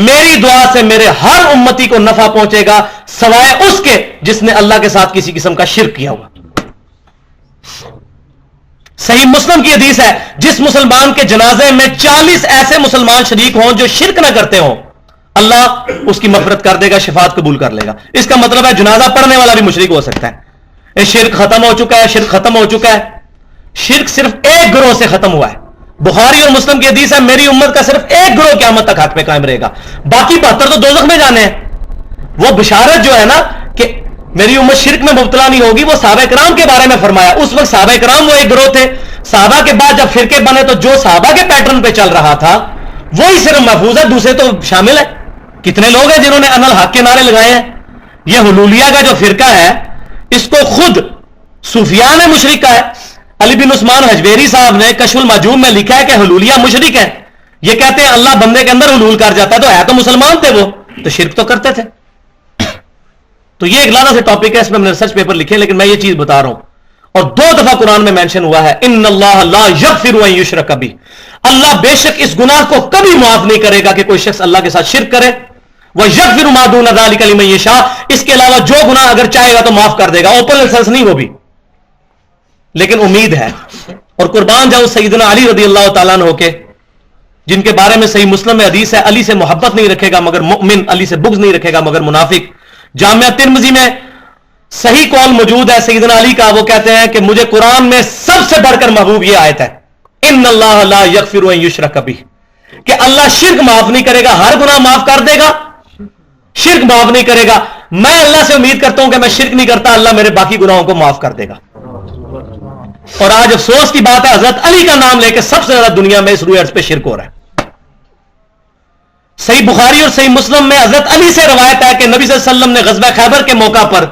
میری دعا سے میرے ہر امتی کو نفع پہنچے گا سوائے اس کے جس نے اللہ کے ساتھ کسی قسم کا شرک کیا ہوا. صحیح مسلم کی حدیث ہے, جس مسلمان کے جنازے میں 40 ایسے مسلمان شریک ہوں جو شرک نہ کرتے ہوں, اللہ اس کی مغفرت کر دے گا, شفاعت قبول کر لے گا. اس کا مطلب ہے جنازہ پڑھنے والا بھی مشرک ہو سکتا ہے. یہ شرک ختم ہو چکا ہے, شرک ختم ہو چکا ہے. شرک صرف ایک گروہ سے ختم ہوا ہے. بخاری اور مسلم کی حدیث ہے, میری امت کا صرف ایک گروہ قیامت تک حق پہ قائم رہے گا, باقی 72 تو دوزخ میں جانے ہیں. وہ بشارت جو ہے نا کہ میری امت شرک میں مبتلا نہیں ہوگی, وہ صحابہ کرام کے بارے میں فرمایا. اس وقت صحابہ کرام وہ ایک گروہ تھے. صحابہ کے بعد جب فرقے بنے تو جو صحابہ کے پیٹرن پہ چل رہا تھا وہی صرف محفوظ ہے, دوسرے تو شامل ہے. کتنے لوگ ہیں جنہوں نے ان الحق کے نعرے لگائے ہیں. یہ حلولیہ کا جو فرقہ ہے اس کو خود صوفیاء نے مشرک کا ہے. علی بن عثمان حجویری صاحب نے کشف المعجوم میں لکھا ہے کہ حلولیہ مشرک ہے. یہ کہتے ہیں اللہ بندے کے اندر حلول کر جاتا ہے, تو ہے تو مسلمان تھے, وہ تو شرک تو کرتے تھے. تو یہ ایک لانا سے ٹاپک ہے, اس میں ہم نے ریسرچ پیپر لکھے, لیکن میں یہ چیز بتا رہا ہوں. اور 2 دفعہ قرآن میں مینشن ہوا ہے ان اللہ لا یغفر ان یشرک بہ, اللہ بے شک اس گناہ کو کبھی معاف نہیں کرے گا کہ کوئی شخص اللہ کے ساتھ شرک کرے. وَيَغْفِرُ مَا دُونَ ذَلِكَ لِمَن يَشَاءُ, اس کے علاوہ جو گناہ اگر چاہے گا تو معاف کر دے گا. اوپن لائسنس نہیں وہ بھی, لیکن امید ہے. اور قربان جاؤ سیدنا علی رضی اللہ تعالیٰ عنہ کے, جن کے بارے میں صحیح مسلم میں حدیث ہے علی سے محبت نہیں رکھے گا مگر مؤمن, علی سے بغض نہیں رکھے گا مگر منافق. جامعہ ترمذی میں صحیح قول موجود ہے سیدنا علی کا, وہ کہتے ہیں کہ مجھے قرآن میں سب سے بڑھ کر محبوب یہ آیت ہے ان اللہ لا یغفر ان یشرک بہ, کہ اللہ شرک معاف نہیں کرے گا, ہر گناہ معاف کر دے گا, شرک معاف نہیں کرے گا. میں اللہ سے امید کرتا ہوں کہ میں شرک نہیں کرتا, اللہ میرے باقی گناہوں کو معاف کر دے گا. اور آج افسوس کی بات ہے حضرت علی کا نام لے کے سب سے زیادہ دنیا میں اس روئے ارض پہ شرک ہو رہا ہے. صحیح بخاری اور صحیح مسلم میں حضرت علی سے روایت ہے کہ نبی صلی اللہ علیہ وسلم نے غزوہ خیبر کے موقع پر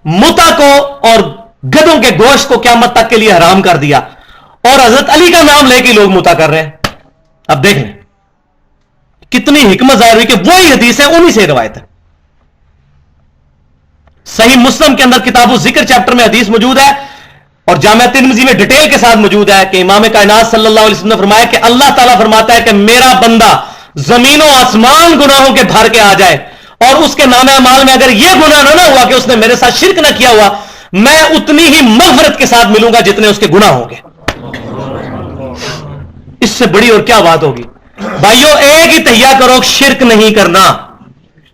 متا کو اور گدھوں کے گوشت کو قیامت تک کے لیے حرام کر دیا, اور حضرت علی کا نام لے کے لوگ متا کر رہے ہیں. اب دیکھ لیں کتنی حکمت ظاہر ہوئی کہ وہی حدیث ہے, انہی سے روایت ہے. صحیح مسلم کے اندر کتاب الذکر چیپٹر میں حدیث موجود ہے, اور جامعہ ترمذی میں ڈیٹیل کے ساتھ موجود ہے کہ امام کائنات صلی اللہ علیہ وسلم نے فرمایا کہ اللہ تعالیٰ فرماتا ہے کہ میرا بندہ زمین و آسمان گناہوں کے بھر کے آ جائے, اور اس کے نام اعمال میں اگر یہ گناہ نہ ہوا کہ اس نے میرے ساتھ شرک نہ کیا ہوا, میں اتنی ہی مغفرت کے ساتھ ملوں گا جتنے اس کے گناہ ہوں گے. اس سے بڑی اور کیا بات ہوگی بھائیو. ایک ہی تہیا کرو, شرک نہیں کرنا,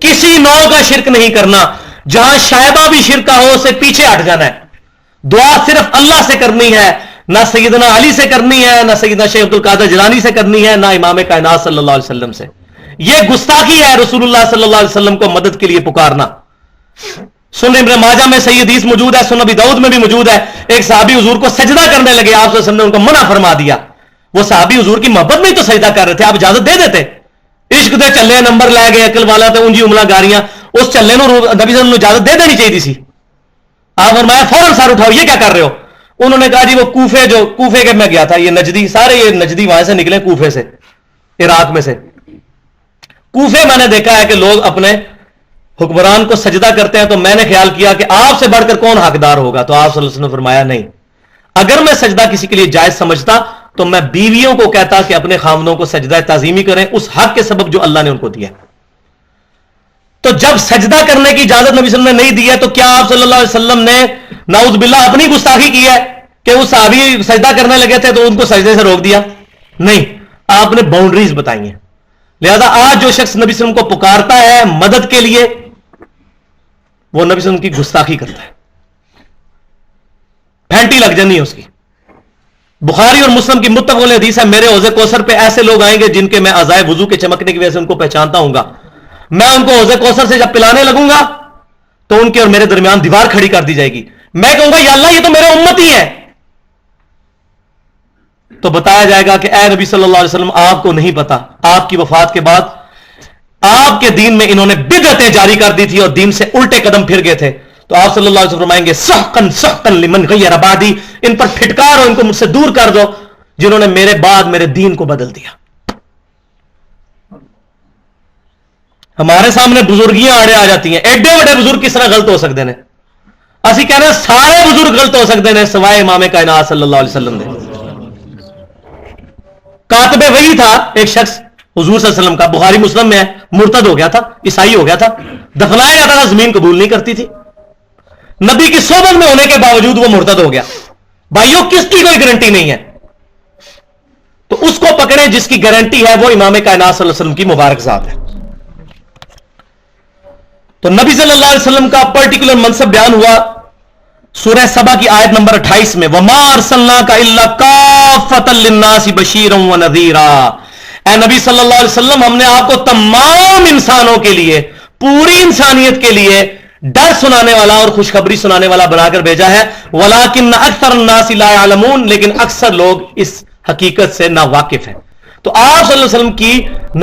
کسی نوع کا شرک نہیں کرنا. جہاں شائبہ بھی شرک کا ہو اسے پیچھے ہٹ جانا ہے. دعا صرف اللہ سے کرنی ہے, نہ سیدنا علی سے کرنی ہے, نہ سیدنا شیخ عبد القادر جیلانی سے کرنی ہے, نہ امام کائنات صلی اللہ علیہ وسلم سے. یہ گستاخی ہے رسول اللہ صلی اللہ علیہ وسلم کو مدد کے لیے پکارنا. سنن ابن ماجہ میں صحیح حدیث موجود ہے, سنن ابی داؤد میں بھی موجود ہے. ایک صحابی حضور کو سجدہ کرنے لگے, آپ صلی اللہ علیہ وسلم نے ان کو منع فرما دیا. وہ صحابی حضور کی محبت میں تو سجدہ کر رہے تھے, آپ اجازت دے دیتے. عشق دے چلے نمبر لے گئے عقل والا تے اونجی عملہ گاریاں, اس چلے نو نبی صلی اللہ علیہ وسلم نے اجازت دے دینی چاہیے سی. آپ فرمایا فوراً سر اٹھاؤ, یہ کیا کر رہے ہو؟ انہوں نے کہا جی وہ کوفے کے میں گیا تھا, یہ نجدی سارے یہ نجدی وہاں سے نکلے, کوفے سے, عراق میں سے. کوفے میں نے دیکھا ہے کہ لوگ اپنے حکمران کو سجدہ کرتے ہیں, تو میں نے خیال کیا کہ آپ سے بڑھ کر کون حقدار ہوگا, تو آپ صلی اللہ علیہ وسلم نے فرمایا نہیں, اگر میں سجدہ کسی کے لیے جائز سمجھتا تو میں بیویوں کو کہتا کہ اپنے خامدوں کو سجدہ تعظیمی کریں اس حق کے سبب جو اللہ نے ان کو دیا. تو جب سجدہ کرنے کی اجازت نبی صلی اللہ علیہ وسلم نے نہیں دی ہے, تو کیا آپ صلی اللہ علیہ وسلم نے نعوذ باللہ اپنی گستاخی کی ہے کہ وہ صحابی سجدہ کرنے لگے تھے تو ان کو سجدے سے روک دیا؟ نہیں, آپ نے باؤنڈریز بتائی ہیں. لہذا آج جو شخص نبی صلی اللہ علیہ وسلم کو پکارتا ہے مدد کے لیے, وہ نبی صلی اللہ علیہ وسلم کی گستاخی کرتا ہے, پھینٹی لگ جانی ہے اس کی. بخاری اور مسلم کی متفق علیہ حدیث ہے, میرے حوض کوثر پہ ایسے لوگ آئیں گے جن کے میں اعضائے وضو کے چمکنے کی وجہ سے ان کو پہچانتا ہوں گا. میں ان کو حوض کوثر سے جب پلانے لگوں گا تو ان کے اور میرے درمیان دیوار کھڑی کر دی جائے گی. میں کہوں گا یا اللہ یہ تو میرے امتی ہیں, تو بتایا جائے گا کہ اے نبی صلی اللہ علیہ وسلم آپ کو نہیں پتا, آپ کی وفات کے بعد آپ کے دین میں انہوں نے بدعتیں جاری کر دی تھی اور دین سے الٹے قدم پھر گئے تھے, تو آپ صلی اللہ علیہ وسلم فرمائیں گے سحقن سحقن لمن غیر بعدی، ان پر پھٹکارو، ان کو مجھ سے دور کر دو جنہوں نے میرے بعد میرے دین کو بدل دیا. ہمارے سامنے بزرگیاں آڑے آ جاتی ہیں، ایڈے بڑے بزرگ کس طرح غلط ہو سکتے ہیں؟ اسی کہنے ہیں سارے بزرگ غلط ہو سکتے ہیں سوائے امام کائنات صلی اللہ علیہ وسلم نے. کاتب وحی تھا ایک شخص حضور صلی اللہ علیہ وسلم کا، بخاری مسلم میں ہے، مرتد ہو گیا تھا، عیسائی ہو گیا تھا، دفنایا جاتا تھا، زمین قبول نہیں کرتی تھی، نبی کی صحبت میں ہونے کے باوجود وہ مرتد ہو گیا. بھائیوں کس کی کوئی گارنٹی نہیں ہے، تو اس کو پکڑے جس کی گارنٹی ہے، وہ امام کائنات صلی اللہ علیہ وسلم کی مبارک ذات ہے. تو نبی صلی اللہ علیہ وسلم کا پرٹیکولر منصب بیان ہوا سورہ سبا کی آیت نمبر 28 میں، وَمَا أَرْسَلْنَاكَ إِلَّا كَافَّةً لِلنَّاسِ بَشِيرًا وَنَذِيرًا. اے نبی صلی اللہ علیہ وسلم، ہم نے آپ کو تمام انسانوں کے لیے، پوری انسانیت کے لیے ڈر سنانے والا اور خوشخبری سنانے والا بنا کر بھیجا ہے. وَلَٰكِنَّ أَكْثَرَ النَّاسِ لَا يَعْلَمُونَ، لیکن اکثر لوگ اس حقیقت سے ناواقف ہیں. تو آپ صلی اللہ علیہ وسلم کی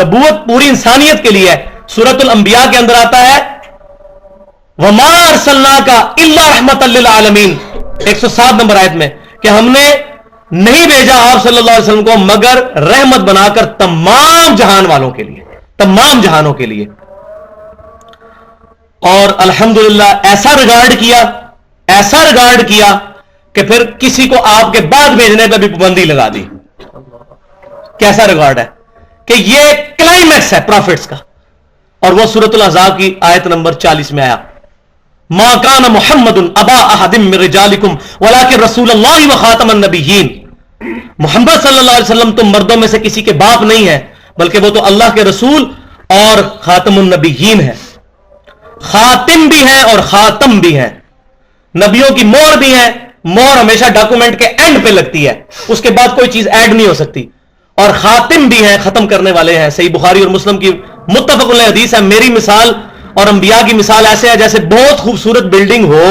نبوت پوری انسانیت کے لیے ہے. سورۃ الانبیاء کے اندر آتا ہے وَمَا أَرْسَلْنَاكَ إِلَّا رَحْمَةً لِلْعَالَمِينَ 107 نمبر آیت میں، کہ ہم نے نہیں بھیجا آپ صلی اللہ علیہ وسلم کو مگر رحمت بنا کر تمام جہان والوں کے لیے، تمام جہانوں کے لیے. اور الحمدللہ ایسا ریگارڈ کیا کہ پھر کسی کو آپ کے بعد بھیجنے پہ بھی پابندی لگا دی. کیسا ریگارڈ ہے کہ یہ کلائمیکس ہے پروفٹس کا. اور وہ سورۃ الاحزاب کی آیت نمبر 40 میں آیا، ما کان محمد ابا احد من رجالکم ولکن رسول اللہ وخاتم النبیین. محمد صلی اللہ علیہ وسلم تم مردوں میں سے کسی کے باپ نہیں ہے، بلکہ وہ تو اللہ کے رسول اور خاتم النبیین ہے. خاتم بھی ہیں اور خاتم بھی ہیں، نبیوں کی مہر بھی ہے. مہر ہمیشہ ڈاکومنٹ کے اینڈ پہ لگتی ہے، اس کے بعد کوئی چیز ایڈ نہیں ہو سکتی. اور خاتم بھی ہیں، ختم کرنے والے ہیں. صحیح بخاری اور مسلم کی متفق علیہ حدیث ہے، میری مثال اور انبیاء کی مثال ایسے ہے جیسے بہت خوبصورت بلڈنگ ہو،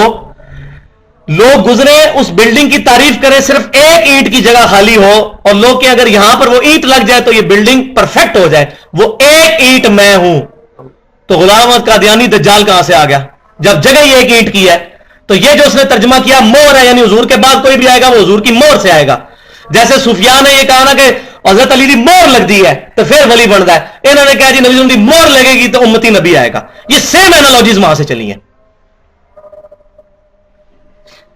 لوگ گزرے اس بلڈنگ کی تعریف کریں، صرف ایک اینٹ کی جگہ خالی ہو اور لوگ کہ اگر یہاں پر وہ اینٹ لگ جائے تو یہ بلڈنگ پرفیکٹ ہو جائے، وہ ایک اینٹ میں ہوں. تو غلام احمد قادیانی دجال کہاں سے آ گیا جب جگہ ہی ایک اینٹ کی ہے؟ تو یہ جو اس نے ترجمہ کیا مہر ہے، یعنی حضور کے بعد کوئی بھی آئے گا وہ حضور کی مہر سے آئے گا. جیسے صوفیاء نے یہ کہا نا کہ حضرت علی دی مہر لگ دی ہے تو پھر ولی بنتا ہے، انہوں نے کہا جی نبی دی مہر لگے گی تو امتی نبی آئے گا. یہ سیم اینالوجیز وہاں سے چلی ہیں.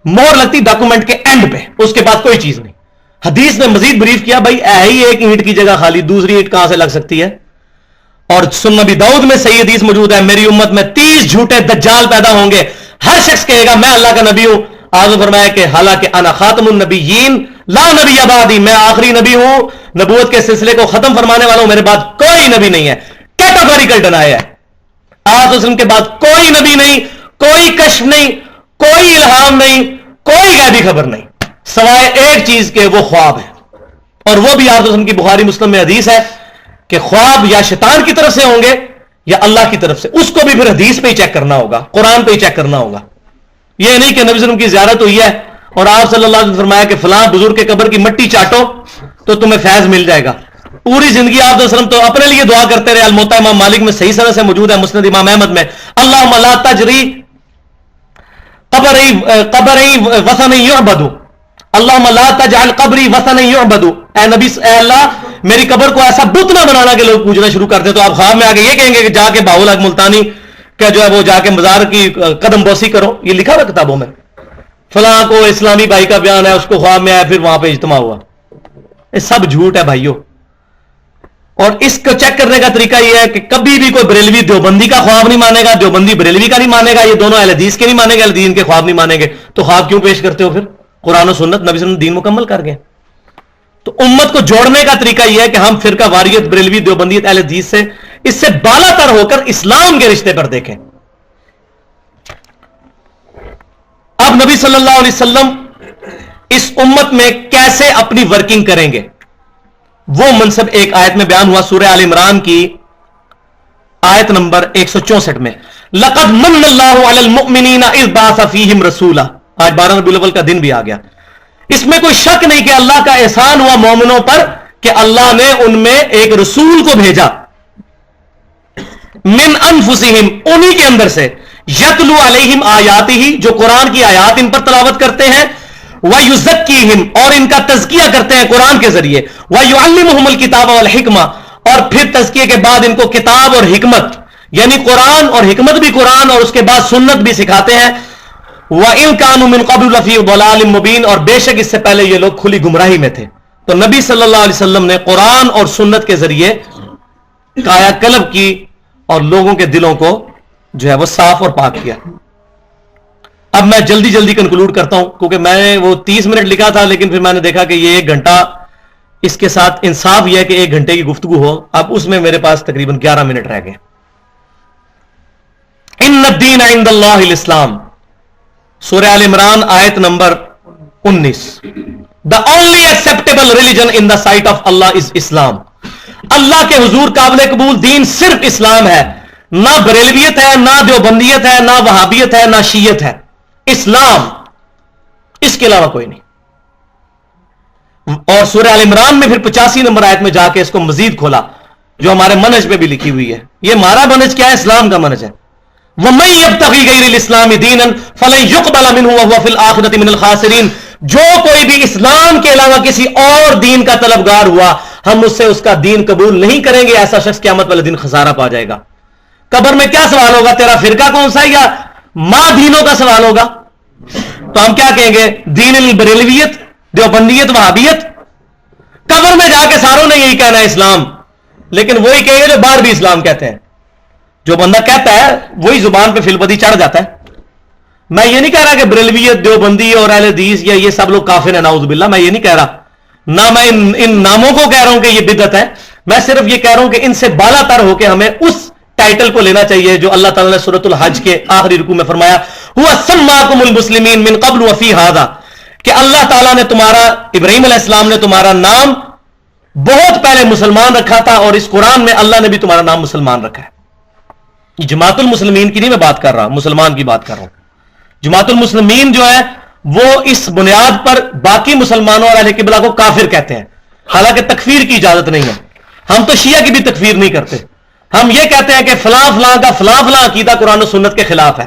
مہر لگتی ڈاکومنٹ کے اینڈ پہ، اس کے بعد کوئی چیز نہیں. حدیث نے مزید بریف کیا بھائی ہی ایک اینٹ کی جگہ خالی، دوسری اینٹ کہاں سے لگ سکتی ہے؟ اور سنن نبی داؤد میں صحیح حدیث موجود ہے، میری امت میں 30 جھوٹے دجال پیدا ہوں گے، ہر شخص کہے گا میں اللہ کا نبی ہوں. آپ نے فرمایا کہ حالانکہ انا خاتم النبیین لا نبی بعدی، میں آخری نبی ہوں، نبوت کے سلسلے کو ختم فرمانے والا ہوں، میرے بعد کوئی نبی نہیں ہے. کیٹاگوریکل ڈنائی ہے. آپ اسلم کے بعد کوئی نبی نہیں، کوئی کشف نہیں، کوئی الہام نہیں، کوئی غیبی خبر نہیں، سوائے ایک چیز کے وہ خواب ہے. اور وہ بھی آپ اسلم کی بخاری مسلم میں حدیث ہے کہ خواب یا شیطان کی طرف سے ہوں گے یا اللہ کی طرف سے. اس کو بھی پھر حدیث پہ ہی چیک کرنا ہوگا، قرآن پہ ہی چیک کرنا ہوگا. یہ نہیں کہ نبی صلی اللہ علیہ وسلم کی زیارت ہوئی ہے اور آپ صلی اللہ علیہ وسلم فرمایا کہ فلاں بزرگ کے قبر کی مٹی چاٹو تو تمہیں فیض مل جائے گا. پوری زندگی آپ صلی اللہ علیہ وسلم تو اپنے لیے دعا کرتے رہے. الموطا امام مالک میں صحیح سند سے موجود ہے، مسند امام احمد میں، اللہم لا تجری قبری وثن یعبد، اللہم لا تجعل قبری وثن یعبد. اے نبی، اے اللہ میری قبر کو ایسا بت نہ بنانا کہ لوگ پوجنا شروع کر دیں. تو آپ خواب میں آگے یہ کہیں گے کہ جا کے باہول ملتانی کہ جو ہے وہ جا کے مزار کی قدم بوسی کرو. یہ لکھا ہوا کتابوں میں، فلاں کو اسلامی بھائی کا بیان ہے، اس کو خواب میں آیا، پھر وہاں پہ اجتماع ہوا. یہ سب جھوٹ ہے بھائیوں. اور اس کو چیک کرنے کا طریقہ یہ ہے کہ کبھی بھی کوئی بریلوی دیوبندی کا خواب نہیں مانے گا، دیوبندی بریلوی کا نہیں مانے گا، یہ دونوں اہل حدیث کے نہیں مانے گا، اہل حدیث کے خواب نہیں مانیں گے. تو خواب کیوں پیش کرتے ہو پھر؟ قرآن و سنت نبی صلی اللہ علیہ وسلم دین مکمل کر گئے. تو امت کو جوڑنے کا طریقہ یہ ہے کہ ہم فرقہ واریت، بریلوی، دیوبندیت، اہل حدیث سے اس سے بالا تر ہو کر اسلام کے رشتے پر دیکھیں. اب نبی صلی اللہ علیہ وسلم اس امت میں کیسے اپنی ورکنگ کریں گے، وہ منصب ایک آیت میں بیان ہوا سورہ آل عمران کی آیت نمبر 164 میں. لقد من اللہ علی المؤمنین اذ بعث فیہم رسولا. آج 12 ربیع الاول کا دن بھی آ گیا. اس میں کوئی شک نہیں کہ اللہ کا احسان ہوا مومنوں پر کہ اللہ نے ان میں ایک رسول کو بھیجا، من انفسہم، انہی کے اندر سے. یتلو علیہم آیاتہ، جو قرآن کی آیات ان پر تلاوت کرتے ہیں، وَيُزَكِّيهِمْ، اور ان کا تزکیہ کرتے ہیں قرآن کے ذریعے، وَيُعَلِّمُهُمُ الْكِتَابَ وَالْحِكْمَةَ، اور پھر تزکیے کے بعد ان کو کتاب اور حکمت، یعنی قرآن اور حکمت بھی قرآن اور اس کے بعد سنت بھی سکھاتے ہیں، وَإِن كَانُوا مِن قَبْلُ لَفِي ضَلَالٍ مُبِينٍ، اور بے شک اس سے پہلے یہ لوگ کھلی گمراہی میں تھے۔ تو نبی صلی اللہ علیہ وسلم نے قرآن اور سنت کے ذریعے کایا کلب کی اور لوگوں کے دلوں کو جو ہے وہ صاف اور پاک کیا۔ اب میں جلدی جلدی کنکلوڈ کرتا ہوں، کیونکہ میں نے وہ 30 منٹ لکھا تھا، لیکن پھر میں نے دیکھا کہ یہ 1 گھنٹہ، اس کے ساتھ انصاف یہ ہے کہ 1 گھنٹے کی گفتگو ہو، اب اس میں میرے پاس تقریباً 11 منٹ رہ گئے۔ ان الدین عند اللہ الاسلام، سورہ آل عمران آیت number 19، the only acceptable religion in the sight of Allah is Islam، اللہ کے حضور قابل قبول دین صرف اسلام ہے، نہ بریلویت ہے، نہ دیوبندیت ہے، نہ وہابیت ہے، نہ شیعت ہے، اسلام، اس کے علاوہ کوئی نہیں۔ اور سورہ آل عمران میں پھر 85 نمبر آیت میں جا کے اس کو مزید کھولا، جو ہمارے منہج پہ بھی لکھی ہوئی ہے۔ یہ ہمارا منہج کیا ہے؟ اسلام کا منہج ہے۔ وَمَن يَبْتَغِي غَيْرَ الْإِسْلَامِ دِينًا فَلَن يُقْبَلَ مِنْهُ وَهُوَ فِي الْآخِرَةِ مِنَ الْخَاسِرِينَ، جو کوئی بھی اسلام کے علاوہ کسی اور دین کا طلبگار ہوا، ہم اس سے اس کا دین قبول نہیں کریں گے، ایسا شخص قیامت والے دن خسارہ پا جائے گا۔ قبر میں کیا سوال ہوگا؟ تیرا فرقہ کون سا ہے، یا ماں دینوں کا سوال ہوگا؟ تو ہم کیا کہیں گے؟ دین البریلویت، دیوبندیت، وہابیت۔ قبر میں جا کے ساروں نے یہی کہنا ہے اسلام، لیکن وہی کہیں گے جو باہر بھی اسلام کہتے ہیں۔ جو بندہ کہتا ہے وہی زبان پہ فلبدی چڑھ جاتا ہے۔ میں یہ نہیں کہہ رہا کہ بریلویت، دیوبندی اور اہل حدیث یا یہ سب لوگ کافر ہیں، نعوذ باللہ، میں یہ نہیں کہہ رہا، نہ میں ان ناموں کو کہہ رہا ہوں کہ یہ بدعت ہے، میں صرف یہ کہہ رہا ہوں کہ ان سے بالا تر ہو کے ہمیں اس ٹائٹل کو لینا چاہیے جو اللہ تعالیٰ نے سورۃ الحج کے آخری رکوع میں فرمایا، هُوَ سَمَّاكُمُ الْمُسْلِمِينَ مِن قَبْلُ وَفِي هَذَا، کہ اللہ تعالیٰ نے تمہارا، ابراہیم علیہ السلام نے تمہارا نام بہت پہلے مسلمان رکھا تھا، اور اس قرآن میں اللہ نے بھی تمہارا نام مسلمان رکھا ہے۔ جماعت المسلمین کی نہیں میں بات کر رہا، مسلمان کی بات کر رہا ہوں۔ جماعت المسلمین جو ہے وہ اس بنیاد پر باقی مسلمانوں اور اہل قبلہ کو کافر کہتے ہیں، حالانکہ تکفیر کی اجازت نہیں ہے۔ ہم تو شیعہ کی بھی تکفیر نہیں کرتے، ہم یہ کہتے ہیں کہ فلاں فلاں کا فلاں فلاں عقیدہ قرآن و سنت کے خلاف ہے،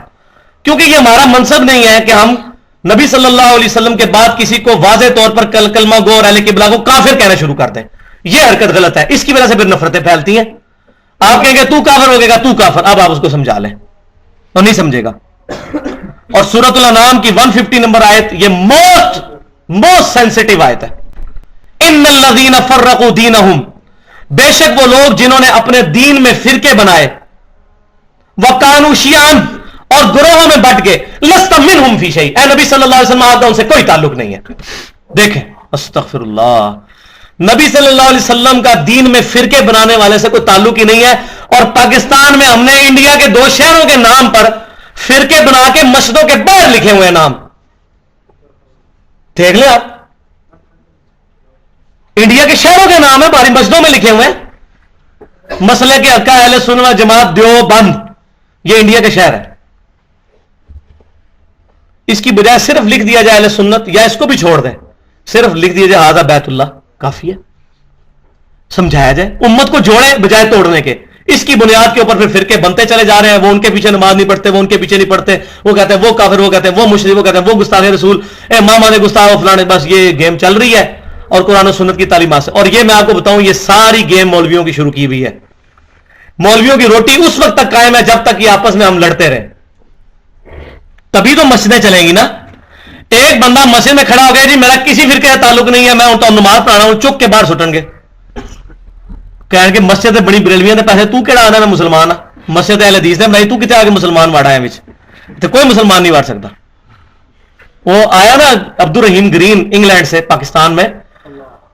کیونکہ یہ ہمارا منصب نہیں ہے کہ ہم نبی صلی اللہ علیہ وسلم کے بعد کسی کو واضح طور پر کلمہ گو اور اہل قبلہ کو کافر کہنا شروع کر دیں۔ یہ حرکت غلط ہے، اس کی وجہ سے پھر نفرتیں پھیلتی ہیں۔ آپ کہیں گے تو کافر ہو گا، تو کافر، اب آپ اس کو سمجھا لیں، تو نہیں سمجھے گا۔ اور سورۃ الانعام کی 150 نمبر آیت یہ موسٹ سینسٹیو آیت ہے، ان الذین فرقوا دینہم، بے شک وہ لوگ جنہوں نے اپنے دین میں فرقے بنائے، وکانوا شیعا، اور گروہوں میں بٹ گئے، لست منہم فی شیء، اے نبی صلی اللہ علیہ وسلم آپ کا ان سے کوئی تعلق نہیں ہے۔ دیکھیں، استغفر اللہ، نبی صلی اللہ علیہ وسلم کا دین میں فرقے بنانے والے سے کوئی تعلق ہی نہیں ہے، اور پاکستان میں ہم نے انڈیا کے 2 شہروں کے نام پر فرقے بنا کے مسجدوں کے باہر لکھے ہوئے نام، دیکھ لیں آپ، انڈیا کے شہروں کے نام ہے، ہماری مسجدوں میں لکھے ہوئے ہیں، مسئلے کے حق اہل سنت و جماعت دیوبند، یہ انڈیا کے شہر ہے۔ اس کی بجائے صرف لکھ دیا جائے اہل سنت، یا اس کو بھی چھوڑ دیں، صرف لکھ دیا جائے ھذا بیت اللہ، کافی ہے، سمجھایا جائے، امت کو جوڑے بجائے توڑنے کے۔ اس کی بنیاد کے اوپر پھر فرقے بنتے چلے جا رہے ہیں، وہ ان کے پیچھے نماز نہیں پڑھتے، وہ ان کے پیچھے نہیں پڑھتے، وہ کہتے ہیں وہ کافر، وہ کہتے ہیں وہ مشرک، وہ کہتے ہیں وہ گستاخ رسول، اے ماما نے گستاخ فلانے، بس یہ گیم چل رہی ہے اور قرآن و سنت کی تعلیمات سے۔ اور یہ میں آپ کو بتاؤں، یہ ساری گیم مولویوں کی شروع کی ہوئی ہے۔ مولویوں کی روٹی اس وقت تک قائم ہے جب تک یہ آپس میں ہم لڑتے رہے، تبھی تو مسجدیں چلیں گی نا۔ ایک بندہ مسجد میں کھڑا ہو گیا، جی میرا کسی فرقے کا تعلق نہیں ہے، میں تو نماز پڑھا رہا ہوں، چک کے باہر سٹن گے، کہیں کہ مسجد بڑی بریلویاں پیسے تو کہڑا آنا، میں مسلمان ہاں، مسجد اہل حدیث نے بھائی تو کتنے آگے مسلمان واڑا ہے وچ، تو کوئی مسلمان نہیں واڑ سکتا۔ وہ آیا نا عبد الرحیم گرین انگلینڈ سے پاکستان میں،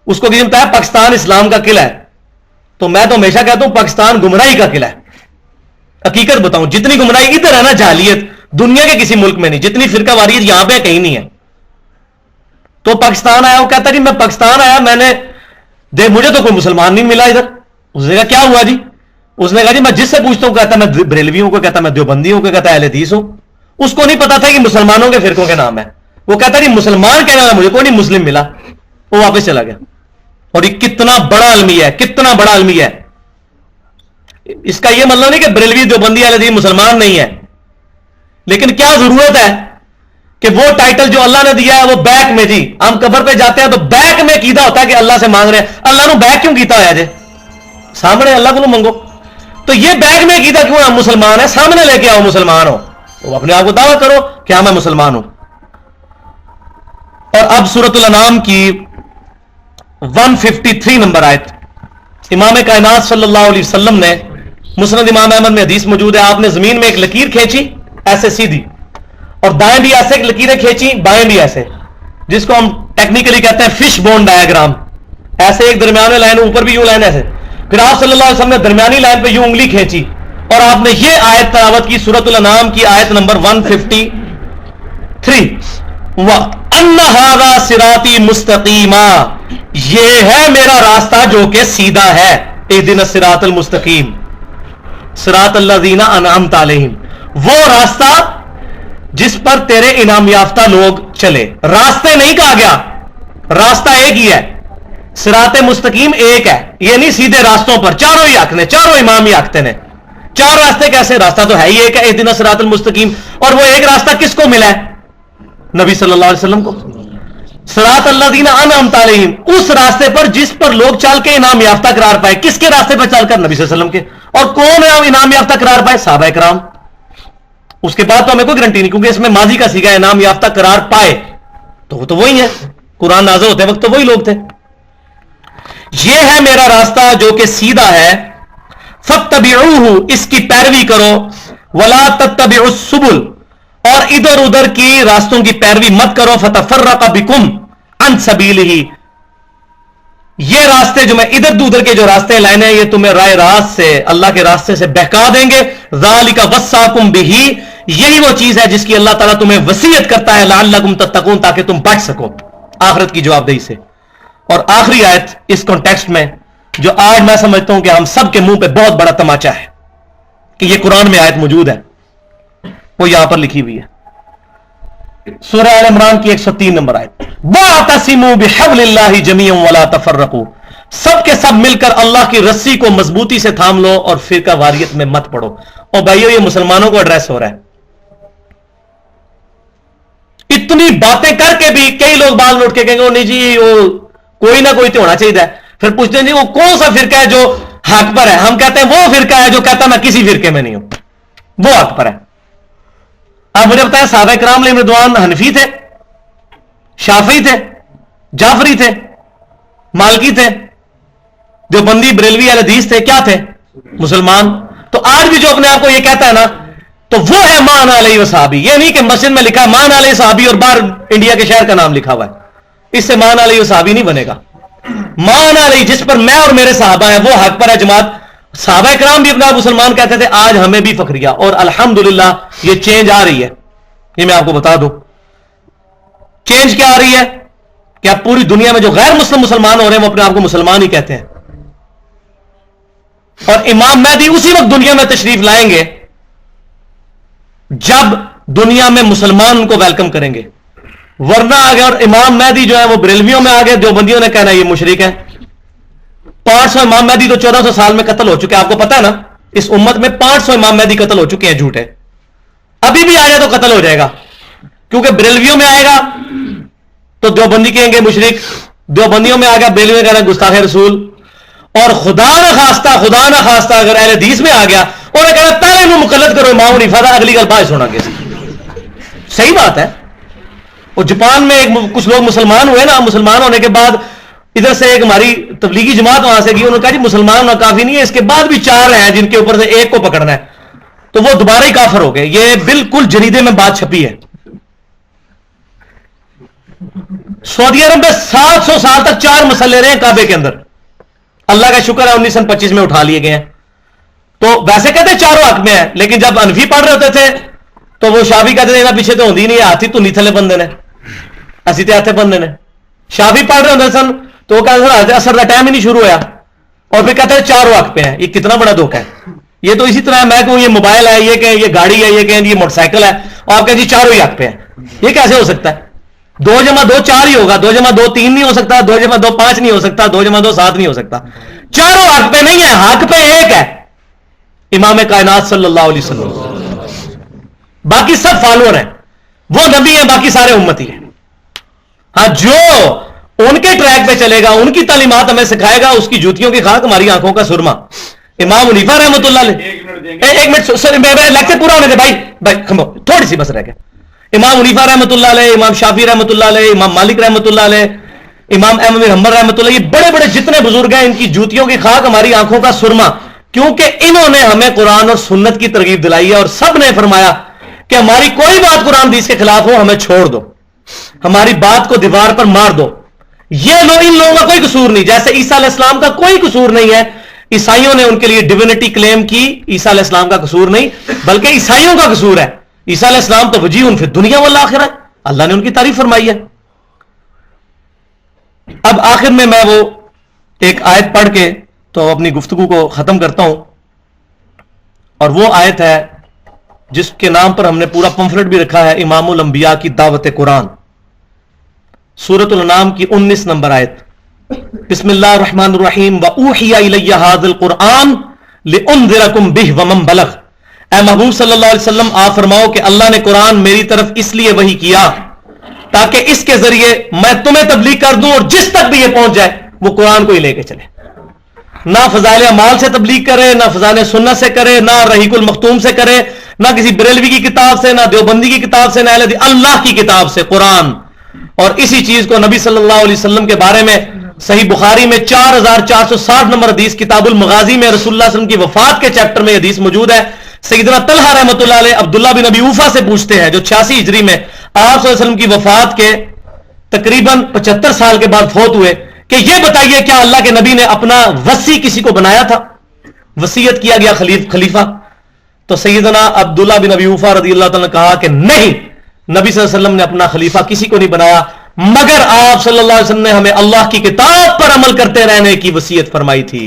اس کو کسی نے بتایا پاکستان اسلام کا قلعہ ہے، تو میں تو ہمیشہ کہتا ہوں پاکستان گمراہی کا قلعہ ہے۔ حقیقت بتاؤں، جتنی گمراہی ادھر ہے نا، جاہلیت دنیا کے کسی ملک میں نہیں، جتنی فرقہ واریت یہاں پہ کہیں نہیں ہے۔ تو پاکستان آیا، وہ کہتا جی میں پاکستان آیا، میں نے مجھے تو کوئی مسلمان نہیں ملا ادھر۔ اس نے کہا کیا ہوا جی؟ اس نے کہا جی میں جس سے پوچھتا ہوں کہتا میں بریلوی ہوں، کوئی کہتا میں دیوبندی ہوں، کوئی کہتا اہل حدیث ہوں۔ اس کو نہیں پتا تھا کہ مسلمانوں کے فرقوں کے نام ہے، وہ کہتا جی مسلمان کہنے والا مجھے کوئی نہیں مسلم ملا، وہ واپس چلا گیا۔ اور یہ کتنا بڑا المیہ ہے، کتنا بڑا المیہ ہے۔ اس کا یہ مطلب نہیں کہ بریلوی دیوبندی اہل حدیث مسلمان نہیں ہے، لیکن کیا ضرورت ہے کہ وہ ٹائٹل جو اللہ نے دیا ہے وہ بیک میں، جی ہم قبر پہ جاتے ہیں تو بیک میں کیدا ہوتا ہے کہ اللہ سے مانگ رہے ہیں، اللہ نو بیک کیوں کیتا ہوا جی؟ سامنے اللہ کو منگو. تو یہ بیک میں کیدا کیوں؟ ہم مسلمان ہیں، سامنے لے کے آؤ مسلمان ہو، تو اپنے آپ کو دعویٰ کرو کہ ہاں میں مسلمان ہوں. اور اب سورۃ الانعام کی 153 نمبر آیت، امام کائنات صلی اللہ علیہ وسلم نے، مسند امام احمد میں حدیث موجود ہے، آپ نے زمین میں ایک لکیر کھینچی ایسے سیدھی، اور دائیں بھی ایسے لکیریں کھینچی، بائیں بھی ایسے، جس کو ہم ٹیکنیکلی کہتے ہیں فش بون ڈایاگرام. ایسے ایک درمیان میں لائن، اوپر بھی یوں لائن ایسے. پھر آپ صلی اللہ علیہ وسلم نے درمیانی لائن پہ یوں انگلی کھینچی اور آپ نے یہ آیت تلاوت کی، سورۃ الانعام کی آیت نمبر 153، وَأَنَّ هَذَا صِرَاطِي مُسْتَقِيمًا، یہ ہے میرا راستہ جو کہ سیدھا ہے. اهْدِنَا الصِّرَاطَ الْمُسْتَقِيمَ صِرَاطَ الَّذِينَ أَنْعَمْتَ عَلَيْهِمْ، وہ راستہ جس پر تیرے انعام یافتہ لوگ چلے. راستے نہیں کہا گیا، راستہ ایک ہی ہے، صراط مستقیم ایک ہے. یہ نہیں سیدھے راستوں پر چاروں ہی حق نے، چاروں امام ہی حقتے نے. چار راستے کیسے؟ راستہ تو ہے ہی ایک ہے، اهْدِنَا الصِّرَاطَ الْمُسْتَقِيمَ. اور وہ ایک راستہ کس کو ملا ہے؟ نبی صلی اللہ علیہ وسلم کو. صراط الذین انعمت علیہم، اس راستے پر جس پر لوگ چل کے انعام یافتہ قرار پائے. کس کے راستے پر چل کر؟ نبی صلی اللہ علیہ وسلم کے. اور کون ہے انعام یافتہ قرار پائے؟ صحابہ کرام. اس کے بعد تو ہمیں کوئی گارنٹی نہیں، کیونکہ اس میں ماضی کا سیگا انعام یافتہ قرار پائے، تو وہی ہے، قرآن نازل ہوتے وقت تو وہی لوگ تھے. یہ ہے میرا راستہ جو کہ سیدھا ہے، فَاتَّبِعُوهُ، اس کی پیروی کرو، وَلَا تَتَّبِعُوا السُّبُلَ، اور ادھر ادھر کی راستوں کی پیروی مت کرو، فَتَفَرَّقَ بِكُمْ عَنْ سَبِيلِهِ، یہ راستے جو میں ادھر ادھر کے جو راستے لائنے ہیں، یہ تمہیں رائے راست سے، اللہ کے راستے سے بہکا دیں گے. ذَلِكَ وَصَّاكُمْ بِهِ، یہی وہ چیز ہے جس کی اللہ تعالیٰ تمہیں وصیت کرتا ہے، لعلکم تتقون، تاکہ تم بچ سکو آخرت کی جواب دہی سے. اور آخری آیت اس کانٹیکسٹ میں جو آج میں سمجھتا ہوں کہ ہم سب کے منہ پہ بہت بڑا تماچا ہے کہ یہ قرآن میں آیت موجود ہے، وہ یہاں پر لکھی ہوئی ہے، سورہ آل عمران کی 103 نمبر آیت، وَاعْتَصِمُوا بِحَبْلِ اللَّهِ جَمِيعًا وَلَا تَفَرَّقُوا، سب کے سب مل کر اللہ کی رسی کو مضبوطی سے تھام لو اور فرقہ واریت میں مت پڑو. اور بھائیو، یہ مسلمانوں کو ایڈریس ہو رہا ہے. اتنی باتیں کر کے بھی کئی لوگ بعد اٹھ کے کہیں گے نہیں جی وہ کوئی نہ کوئی تو ہونا چاہیے. پھر پوچھتے ہیں جی وہ کون سا فرقہ ہے جو حق پر ہے؟ ہم کہتے ہیں وہ فرقہ ہے جو کہتا میں کسی فرقے میں نہیں ہوں، وہ حق پر ہے. آپ مجھے بتائیں، صحابہ کرام علیہم رضوان حنفی تھے، شافعی تھے، جعفری تھے، مالکی تھے، دیوبندی بریلوی اہل حدیث تھے، کیا تھے؟ مسلمان. تو آج بھی جو اپنے آپ کو یہ کہتا ہے نا، تو وہ ہے مان علیہ وصحابی. یہ نہیں کہ مسجد میں لکھا مان علیہ صحابی اور باہر انڈیا کے شہر کا نام لکھا ہوا ہے، اس سے مان علیہ وصحابی نہیں بنے گا. مان علیہ جس پر میں اور میرے صحابہ ہیں وہ حق پر ہے. جماعت صحابہ کرام بھی اپنا مسلمان کہتے تھے، آج ہمیں بھی فخریہ، اور الحمدللہ یہ چینج آ رہی ہے. یہ میں آپ کو بتا دوں چینج کیا آ رہی ہے کہ اب پوری دنیا میں جو غیر مسلم مسلمان ہو رہے ہیں وہ اپنے آپ کو مسلمان ہی کہتے ہیں. اور امام مہدی اسی وقت دنیا میں تشریف لائیں گے جب دنیا میں مسلمان ان کو ویلکم کریں گے. ورنہ اگر اور امام مہدی جو ہے وہ بریلویوں میں آگے، دیوبندیوں نے کہنا یہ مشرک ہیں. 500 امام مہدی تو 1400 سال میں قتل ہو چکے ہیں. آپ کو پتا ہے نا اس امت میں 500 امام مہدی قتل ہو چکے ہیں جھوٹے. ابھی بھی آ جائے تو قتل ہو جائے گا، کیونکہ بریلویوں میں آئے گا تو دیوبندی کہیں گے مشرک، دیوبندیوں میں آ گیا بریلوی میں کہنا گستاخ رسول، اور خدا نہ خواستہ اگر اہل حدیث میں آ گیا انہیں کہنا پہلے انہوں مقلد کرو امام حنیفہ دا، اگلی گل بعد سنا گے. صحیح بات ہے. اور جاپان میں کچھ لوگ مسلمان ہوئے نا، مسلمان ہونے کے بعد ادھر سے ایک ہماری تبلیغی جماعت وہاں سے گئی، انہوں نے کہا جی مسلمان ہونا کافی نہیں ہے، اس کے بعد بھی 4 ہیں جن کے اوپر سے ایک کو پکڑنا ہے، تو وہ دوبارہ ہی کافر ہو گئے. یہ بالکل جریدے میں بات چھپی ہے. سعودی عرب میں 700 سال تک 4 مسلے رہے ہیں کعبے کے اندر. اللہ کا شکر ہے 1925 میں اٹھا لیے گئے ہیں. تو ویسے کہتے ہیں چاروں حق میں ہیں، لیکن جب انفی پڑھ رہے ہوتے تھے تو وہ شافی کہتے تھے پیچھے تو ہوندی نہیں، ہاتھی تو نہیں تھلے بندے نے، اسی تے ہاتھے بندے نے. شافی پڑھ رہے ہوتے سن تو وہ کہتے تھے اثر کا ٹائم ہی نہیں شروع ہوا، اور پھر کہتے ہیں چاروں حق پہ ہیں. یہ کتنا بڑا دھوکہ ہے. یہ تو اسی طرح میں کہوں یہ موبائل ہے، یہ کہیں یہ گاڑی ہے، یہ کہیں یہ موٹر سائیکل ہے، اور آپ کہیں جی چاروں ہی حق پہ ہیں. یہ کیسے ہو سکتا ہے؟ 2 × 2 4 ہی ہوگا، 2 × 2 3 نہیں ہو سکتا، 2 × 2 5 نہیں ہو سکتا، 2 × 2 7 نہیں ہو سکتا. چاروں حق پہ نہیں ہے، حق پہ ایک ہے، امام کائنات صلی اللہ علیہ وسلم. باقی سب فالوور ہیں، وہ نبی ہیں، باقی سارے امتی ہیں. ہاں جو ان کے ٹریک پہ چلے گا، ان کی تعلیمات ہمیں سکھائے گا، اس کی جوتیوں کی خاک ہماری آنکھوں کا سرما. امام حنیفہ رحمۃ اللہ علیہ، ایک منٹ سر لیکچر پورا ہونے دے بھائی تھوڑی سی بس رہ گیا. امام حنیفہ رحمۃ اللہ علیہ، امام شافعی رحمۃ اللہ علیہ، امام مالک رحمۃ اللہ علیہ، امام احمد بن حنبل رحمۃ اللہ، یہ بڑے بڑے جتنے بزرگ ہیں ان کی جوتیوں کی خاک ہماری آنکھوں کا سرما، کیونکہ انہوں نے ہمیں قرآن اور سنت کی ترغیب دلائی ہے، اور سب نے فرمایا کہ ہماری کوئی بات قرآن حدیث کے خلاف ہو ہمیں چھوڑ دو، ہماری بات کو دیوار پر مار دو. یہ لوگ، ان لوگوں کا کوئی قصور نہیں، جیسے عیسیٰ علیہ السلام کا کوئی قصور نہیں ہے. عیسائیوں نے ان کے لیے ڈیوینٹی کلیم کی، عیسیٰ علیہ السلام کا قصور نہیں بلکہ عیسائیوں کا قصور ہے. عیسیٰ علیہ السلام تو وجیہ فی الدنیا والآخرہ، اللہ نے ان کی تعریف فرمائی ہے. اب آخر میں وہ ایک آیت پڑھ کے تو اپنی گفتگو کو ختم کرتا ہوں، اور وہ آیت ہے جس کے نام پر ہم نے پورا پمفلٹ بھی رکھا ہے، امام الانبیاء کی دعوت قرآن، سورۃ الانعام کی 19 نمبر آیت. بسم اللہ الرحمن الرحیم وَأُوحِيَ إِلَيَّ هَذَا الْقُرْآنُ لِأُنذِرَكُم بِهِ وَمَن بَلَغَ. اے محبوب صلی اللہ علیہ وسلم آپ فرماؤ کہ اللہ نے قرآن میری طرف اس لیے وحی کیا تاکہ اس کے ذریعے میں تمہیں تبلیغ کر دوں، اور جس تک بھی یہ پہنچ جائے وہ قرآن کو ہی لے کے چلے. نہ فضائل اعمال سے تبلیغ کرے، نہ فضائل سنت سے کرے، نہ رحیق المختوم سے کرے، نہ کسی بریلوی کی کتاب سے، نہ دیوبندی کی کتاب سے، نہ اہل حدیث، اللہ کی کتاب سے قرآن. اور اسی چیز کو نبی صلی اللہ علیہ وسلم کے بارے میں صحیح بخاری میں 4460 نمبر حدیث، کتاب المغازی میں رسول اللہ صلی اللہ علیہ وسلم کی وفات کے چیپٹر میں حدیث موجود ہے. سیدنا طلحہ رحمۃ اللہ علیہ عبداللہ بن ابی اوفا سے پوچھتے ہیں، جو 86 ہجری میں آپ صلی اللہ علیہ وسلم کی وفات کے تقریباً 75 سال کے بعد فوت ہوئے، کہ یہ بتائیے کیا اللہ کے نبی نے اپنا وصی کسی کو بنایا تھا، وصیت کیا گیا خلیفہ؟ تو سیدنا عبداللہ بن ابی اوفا رضی اللہ تعالیٰ نے کہا کہ نہیں، نبی صلی اللہ علیہ وسلم نے اپنا خلیفہ کسی کو نہیں بنایا، مگر آپ صلی اللہ علیہ وسلم نے ہمیں اللہ کی کتاب پر عمل کرتے رہنے کی وصیت فرمائی تھی.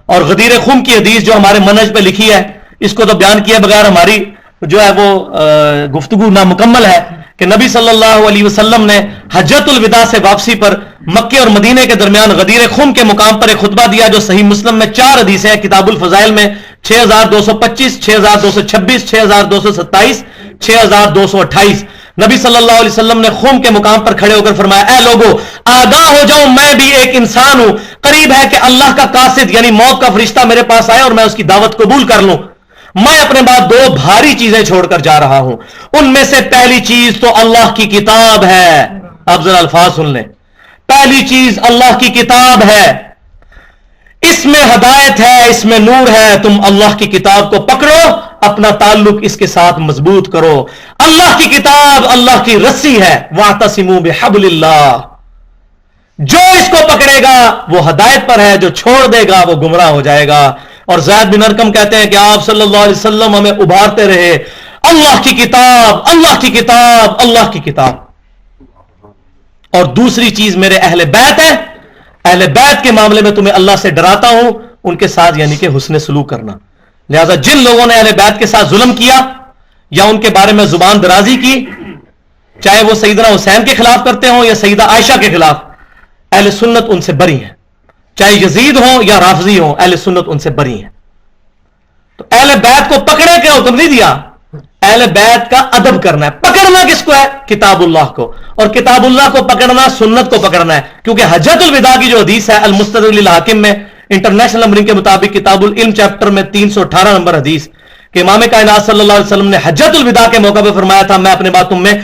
اور غدیر خم کی حدیث جو ہمارے منہج پہ لکھی ہے، اس کو تو بیان کیا بغیر ہماری جو ہے وہ گفتگو نامکمل ہے، کہ نبی صلی اللہ علیہ وسلم نے حجۃ الوداع سے واپسی پر مکے اور مدینے کے درمیان غدیر خم کے مقام پر ایک خطبہ دیا، جو صحیح مسلم میں 4 حدیثیں ہیں، کتاب الفضائل میں 6225، 6226، 6227، 6228. نبی صلی اللہ علیہ وسلم نے خم کے مقام پر کھڑے ہو کر فرمایا، اے لوگو آگاہ ہو جاؤ، میں بھی ایک انسان ہوں، قریب ہے کہ اللہ کا قاصد یعنی موت کا فرشتہ میرے پاس آئے اور میں اس کی دعوت قبول کر لوں. میں اپنے بعد 2 بھاری چیزیں چھوڑ کر جا رہا ہوں، ان میں سے پہلی چیز تو اللہ کی کتاب ہے. اب ذرا الفاظ سن لیں، پہلی چیز اللہ کی کتاب ہے، اس میں ہدایت ہے، اس میں نور ہے، تم اللہ کی کتاب کو پکڑو، اپنا تعلق اس کے ساتھ مضبوط کرو. اللہ کی کتاب اللہ کی رسی ہے، وَاعْتَصِمُوا بِحَبْلِ اللَّهِ. جو اس کو پکڑے گا وہ ہدایت پر ہے، جو چھوڑ دے گا وہ گمراہ ہو جائے گا. اور زید بن ارقم کہتے ہیں کہ آپ صلی اللہ علیہ وسلم ہمیں ابھارتے رہے، اللہ کی کتاب، اللہ کی کتاب، اللہ کی کتاب. اور دوسری چیز میرے اہل بیت ہے، اہل بیت کے معاملے میں تمہیں اللہ سے ڈراتا ہوں، ان کے ساتھ یعنی کہ حسن سلوک کرنا. لہذا جن لوگوں نے اہل بیت کے ساتھ ظلم کیا یا ان کے بارے میں زبان درازی کی، چاہے وہ سیدنا حسین کے خلاف کرتے ہوں یا سیدہ عائشہ کے خلاف، اہل سنت ان سے بری ہیں. چاہے یزید ہوں یا رافضی ہوں، اہل سنت ان سے بری ہیں. تو اہل بیت کو پکڑے کے حکم نہیں دیا، اہل بیت کا ادب کرنا ہے. پکڑنا کس کو ہے؟ کتاب اللہ کو. اور کتاب اللہ کو پکڑنا سنت کو پکڑنا ہے، کیونکہ حجۃ الوداع کی جو حدیث ہے المستدرک للحاکم میں انٹرنیشنل نمبرنگ کے مطابق کتاب العلم چیپٹر میں 318 نمبر حدیث، کہ امام کائنات صلی اللہ علیہ وسلم نے حجۃ الوداع کے موقع پہ فرمایا تھا، میں اپنے بعد تم میں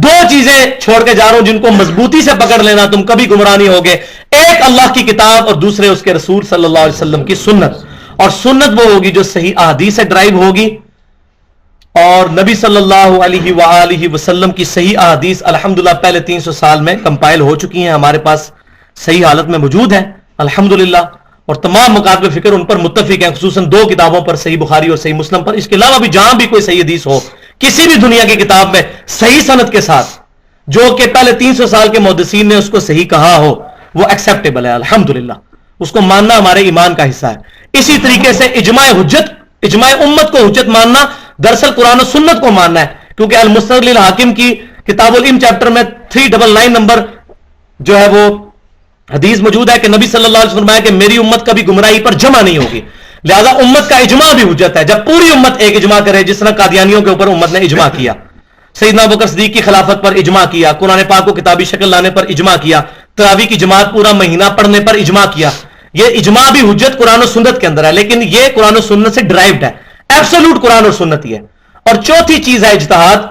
2 چیزیں چھوڑ کے جا رہا ہوں جن کو مضبوطی سے پکڑ لینا، تم کبھی گمراہ نہیں ہوگے. ایک اللہ کی کتاب اور دوسرے اس کے رسول صلی اللہ علیہ وسلم کی سنت. اور سنت وہ ہوگی جو صحیح احادیث سے ڈرائیو ہوگی، اور نبی صلی اللہ علیہ وآلہ وسلم کی صحیح احادیث الحمدللہ پہلے 300 سال میں کمپائل ہو چکی ہیں، ہمارے پاس صحیح حالت میں موجود ہیں الحمدللہ. اور تمام مکاتب فکر ان پر متفق ہیں، خصوصاً 2 کتابوں پر، صحیح بخاری اور صحیح مسلم پر. اس کے علاوہ بھی جہاں بھی کوئی صحیح حدیث ہو کسی بھی دنیا کی کتاب میں صحیح سند کے ساتھ، جو کہ پہلے 300 سال کے محدثین نے اس کو صحیح کہا ہو، وہ ایکسیپٹیبل ہے الحمدللہ. اس کو ماننا ہمارے ایمان کا حصہ ہے. اسی طریقے سے اجماع حجت، اجماع امت کو حجت ماننا دراصل قرآن و سنت کو ماننا ہے، کیونکہ المستدرک للحاکم کی کتاب العلم چیپٹر میں 399 نمبر جو ہے وہ حدیث موجود ہے کہ نبی صلی اللہ علیہ وسلم فرمایا کہ میری امت کبھی گمراہی پر جمع نہیں ہوگی. لہذا امت کا اجماع بھی حجت ہے. جب پوری امت ایک اجماع کرے, جس طرح قادیانیوں کے اوپر امت نے اجماع کیا, سیدنا ابوبکر صدیق کی خلافت پر اجماع کیا, قرآن پاک کو کتابی شکل لانے پر اجماع کیا, تراویح کی جماعت پورا مہینہ پڑھنے پر اجماع کیا, یہ اجماع بھی حجت قرآن و سنت کے اندر ہے, لیکن یہ قرآن و سنت سے ڈرائیوڈ ہے, ایبسولوٹ قرآن اور سنت ہی ہے. اور چوتھی چیز ہے اجتہاد,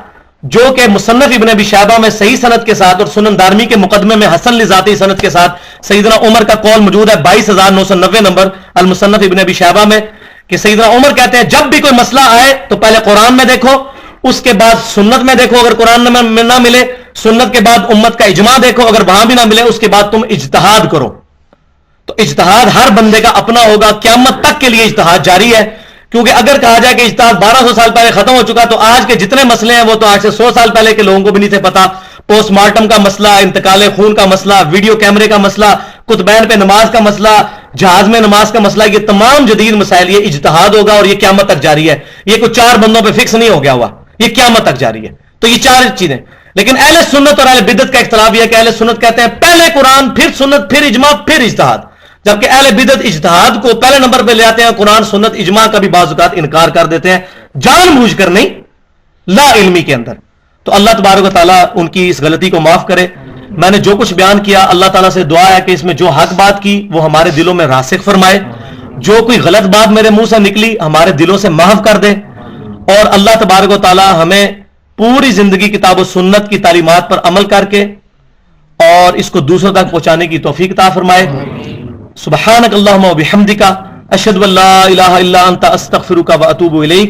جو کہ مصنف ابن ابی شیبہ میں صحیح سند کے ساتھ اور سنن دارمی کے مقدمے میں حسن لذاتی سند کے ساتھ سیدنا عمر کا قول موجود ہے 22,990 نمبر المصنف ابن ابی شیبہ میں, کہ سیدنا عمر کہتے ہیں جب بھی کوئی مسئلہ آئے تو پہلے قرآن میں دیکھو, اس کے بعد سنت میں دیکھو, اگر قرآن میں نہ ملے سنت کے بعد امت کا اجماع دیکھو, اگر وہاں بھی نہ ملے اس کے بعد تم اجتہاد کرو. تو اجتہاد ہر بندے کا اپنا ہوگا, قیامت تک کے لیے اجتہاد جاری ہے, کیونکہ اگر کہا جائے کہ اجتہاد 1200 سال پہلے ختم ہو چکا تو آج کے جتنے مسئلے ہیں وہ تو آج سے 100 سال پہلے کے لوگوں کو بھی نہیں تھے پتا. پوسٹ مارٹم کا مسئلہ, انتقال خون کا مسئلہ, ویڈیو کیمرے کا مسئلہ, قطبین پہ نماز کا مسئلہ, جہاز میں نماز کا مسئلہ, یہ تمام جدید مسائل یہ اجتہاد ہوگا اور یہ قیامت تک جاری ہے. یہ کوئی 4 بندوں پہ فکس نہیں ہو گیا ہوا, یہ قیامت تک جاری ہے. تو یہ 4 چیزیں. لیکن اہل سنت اور اہل بدعت کا اختلاف یہ ہے کہ اہل سنت کہتے ہیں پہلے قرآن پھر سنت پھر اجماع پھر اجتہاد, جبکہ اہل بدعت اجتہاد کو پہلے نمبر پہ لے آتے ہیں, قرآن سنت اجماع کا بھی بعض اوقات انکار کر دیتے ہیں, جان بوجھ کر نہیں, لا علمی کے اندر. تو اللہ تبارک و تعالیٰ ان کی اس غلطی کو معاف کرے. میں نے جو کچھ بیان کیا اللہ تعالیٰ سے دعا ہے کہ اس میں جو حق بات کی وہ ہمارے دلوں میں راسخ فرمائے, جو کوئی غلط بات میرے منہ سے نکلی ہمارے دلوں سے محو کر دے, اور اللہ تبارک و تعالیٰ ہمیں پوری زندگی کتاب و سنت کی تعلیمات پر عمل کر کے اور اس کو دوسروں تک پہنچانے کی توفیق عطا فرمائے. سبحانک اللہم و بحمدک اشہد ان لا الہ الا انت استغفرک و اتوب الیک.